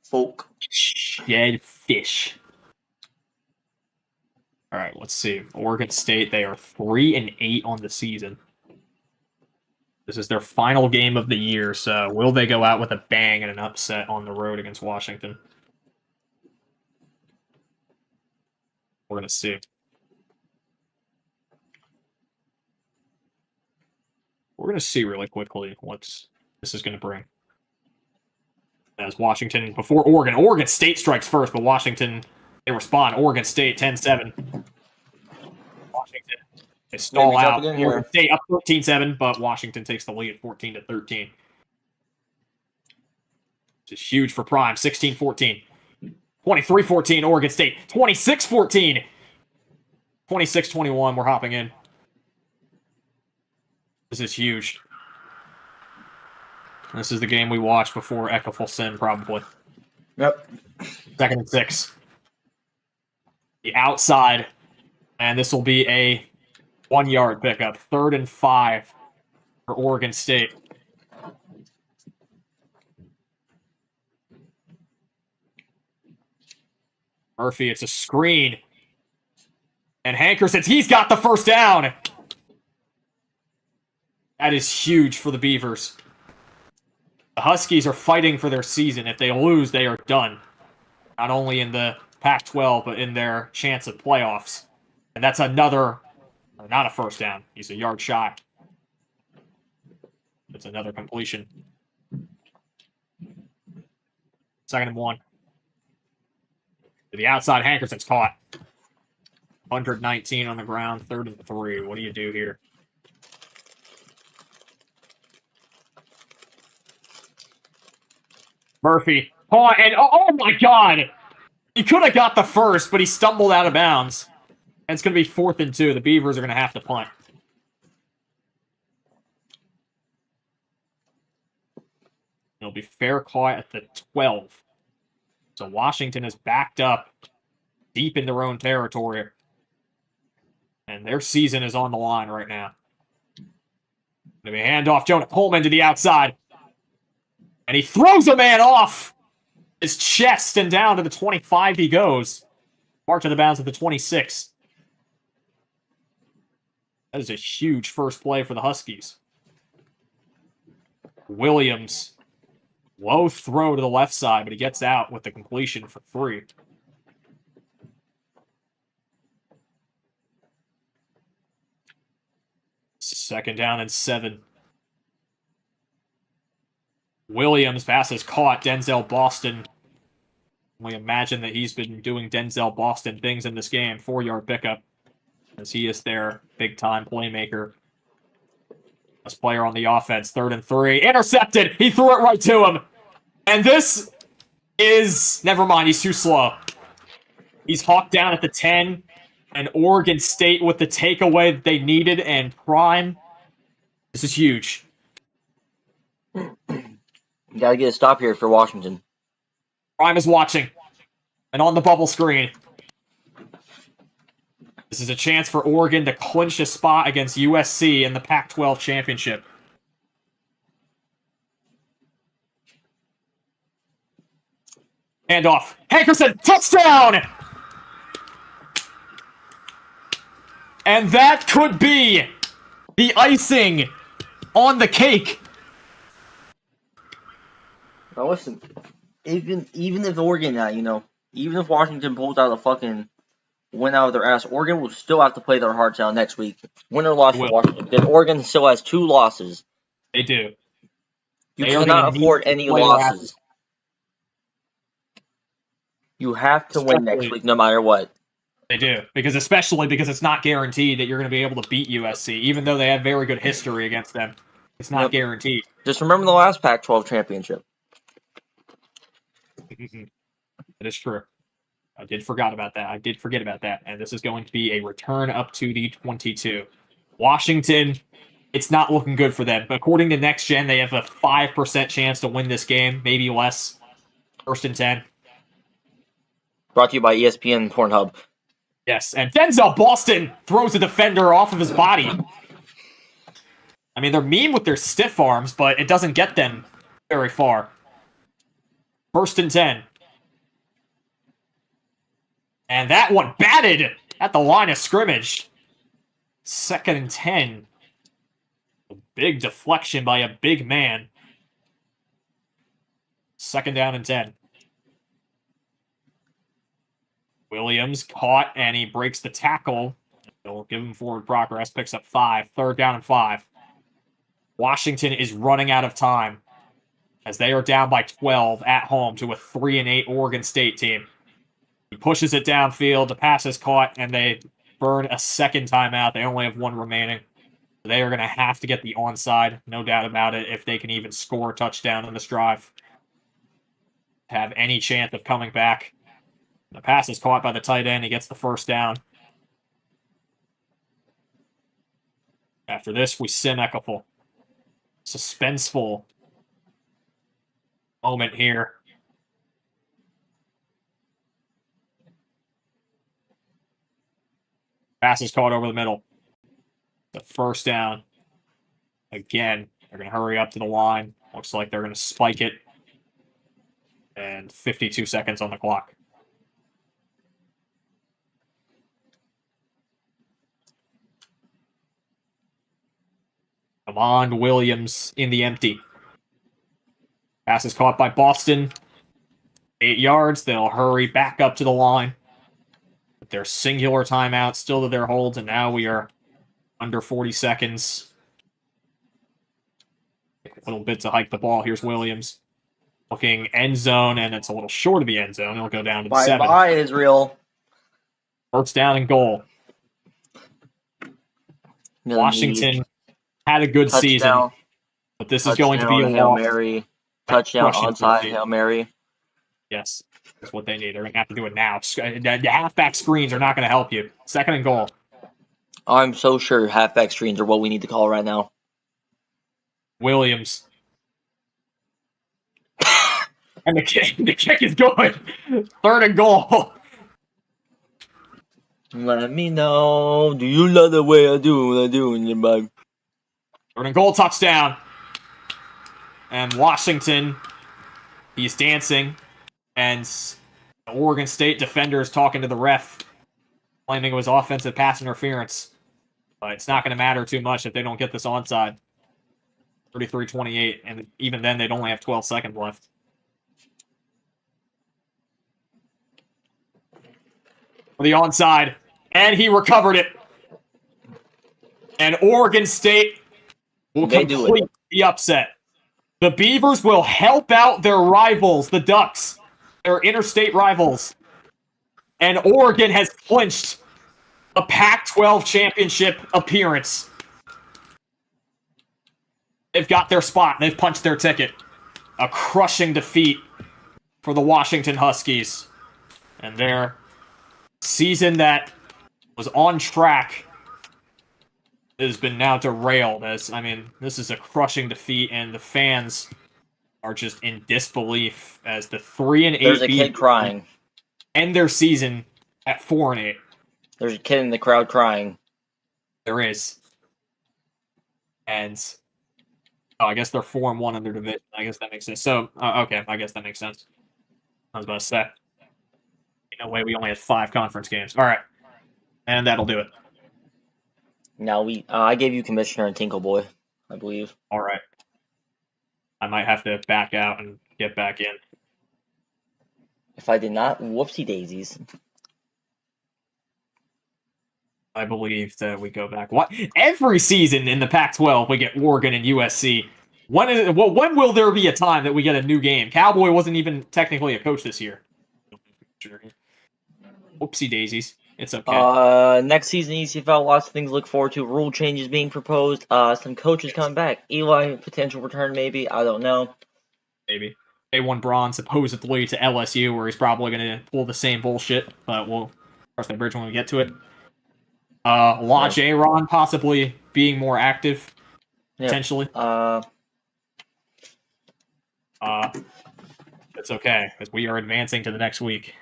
Folk. dead fish. All right, let's see. Oregon State, they are 3-8 on the season. This is their final game of the year, so will they go out with a bang and an upset on the road against Washington? We're going to see. We're going to see really quickly what this is going to bring. As Washington, before Oregon State strikes first, but Washington, they respond. Oregon State, 10-7. Washington, they stall out. Oregon State up 13-7, but Washington takes the lead 14-13. Which is huge for Prime, 16-14. 23-14, Oregon State. 26-14. 26-21, we're hopping in. This is huge. This is the game we watched before Ekaful Sin, probably. Yep. 2nd and 6. The outside. And this will be a 1-yard pickup. 3rd and 5 for Oregon State. Murphy, it's a screen. And Hankerson, he's got the first down. That is huge for the Beavers. The Huskies are fighting for their season. If they lose, they are done. Not only in the Pac-12, but in their chance of playoffs. And that's another, not a first down. He's a yard shy. It's another completion. 2nd and 1. To the outside, Hankerson's caught. 119 on the ground, 3rd and 3. What do you do here? Murphy. Oh, and oh my God! He could have got the first, but he stumbled out of bounds. And it's going to be 4th and 2. The Beavers are going to have to punt. It'll be fair caught at the 12. So Washington is backed up deep in their own territory. And their season is on the line right now. Going to be a handoff. Jonah Coleman to the outside. And he throws a man off his chest and down to the 25 he goes. March of the bounds at the 26. That is a huge first play for the Huskies. Williams. Low throw to the left side, but he gets out with the completion for 3. Second down and 7. Williams, pass is caught. Denzel Boston. We imagine that he's been doing Denzel Boston things in this game. 4-yard pickup. As he is their big-time playmaker. Best player on the offense. 3rd and 3. Intercepted! He threw it right to him. And this is... Never mind, he's too slow. He's hawked down at the 10. And Oregon State with the takeaway that they needed. And Prime. This is huge. You gotta get a stop here for Washington. Prime is watching. And on the bubble screen. This is a chance for Oregon to clinch a spot against USC in the Pac-12 championship. Handoff. Hankerson, touchdown! And that could be the icing on the cake. Now listen, even if Oregon, even if Washington pulls out a fucking win out of their ass, Oregon will still have to play their hearts out next week. Win or loss for Washington. Then Oregon still has 2 losses. They do. You cannot afford any losses. You have to win next week no matter what. They do. Especially because it's not guaranteed that you're going to be able to beat USC, even though they have very good history against them. It's not guaranteed. Just remember the last Pac-12 championship. That is true. I did forget about that. And this is going to be a return up to the 22. Washington, it's not looking good for them. But according to Next Gen, they have a 5% chance to win this game, maybe less. 1st and 10. Brought to you by ESPN and Pornhub. Yes, and Denzel Boston throws a defender off of his body. I mean, they're mean with their stiff arms, but it doesn't get them very far. 1st and 10. And that one batted at the line of scrimmage. 2nd and 10. A big deflection by a big man. 2nd down and 10. Williams caught, and he breaks the tackle. They'll give him forward progress, picks up 5. 3rd down and 5. Washington is running out of time as they are down by 12 at home to a 3-8 Oregon State team. He pushes it downfield, the pass is caught, and they burn a second timeout. They only have 1 remaining. They are going to have to get the onside, no doubt about it, if they can even score a touchdown in this drive. Have any chance of coming back. The pass is caught by the tight end. He gets the 1st down. After this, we sim Eckelful. Suspenseful moment here. Pass is caught over the middle. The 1st down. Again, they're going to hurry up to the line. Looks like they're going to spike it. And 52 seconds on the clock. Amon Williams in the empty. Pass is caught by Boston. 8 yards. They'll hurry back up to the line. With their singular timeout still to their holds, and now we are under 40 seconds. A little bit to hike the ball. Here's Williams. Looking end zone, and it's a little short of the end zone. It'll go down to the 7. Bye, Israel. 1st down and goal. Washington had a good season, but this is going to be a Hail loss. Mary. Touchdown, onside, Hail Mary. Yes, that's what they need. They're going to have to do it now. The halfback screens are not going to help you. 2nd and goal. I'm so sure halfback screens are what we need to call right now. Williams. And the kick is good. 3rd and goal. Let me know. Do you love the way I do what I do in your bag? 3rd and goal, touchdown. And Washington, he's dancing. And the Oregon State defender is talking to the ref, claiming it was offensive pass interference. But it's not going to matter too much if they don't get this onside. 33-28, and even then they'd only have 12 seconds left. For the onside, and he recovered it. And Oregon State will complete the upset. The Beavers will help out their rivals, the Ducks, their interstate rivals. And Oregon has clinched a Pac-12 championship appearance. They've got their spot. They've punched their ticket. A crushing defeat for the Washington Huskies. And their season that was on track has been now derailed. This is a crushing defeat, and the fans are just in disbelief as the 3-8. There's a kid crying. End their season at 4-8. There's a kid in the crowd crying. There is. And I guess they're 4-1 in their division. I guess that makes sense. So, okay, I guess that makes sense. I was about to say. No way, we only had 5 conference games. All right. And that'll do it. Now I gave you commissioner and Tinkle Boy, I believe. All right. I might have to back out and get back in. If I did not, whoopsie daisies. I believe that we go back. What? Every season in the Pac-12, we get Oregon and USC. When will there be a time that we get a new game? Cowboy wasn't even technically a coach this year. Whoopsie daisies. It's okay. Next season, ECFL, lots of things to look forward to. Rule changes being proposed. Some coaches coming back. Eli, potential return, maybe. I don't know. Maybe. A1 Braun supposedly to LSU, where he's probably going to pull the same bullshit, but we'll cross that bridge when we get to it. Lodge Aaron possibly being more active, potentially. It's okay, because we are advancing to the next week.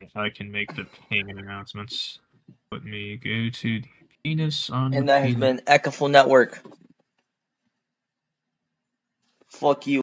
If I can make the payment announcements, let me go to the Penis on the And that has penis. been Ecaful Network. Fuck you.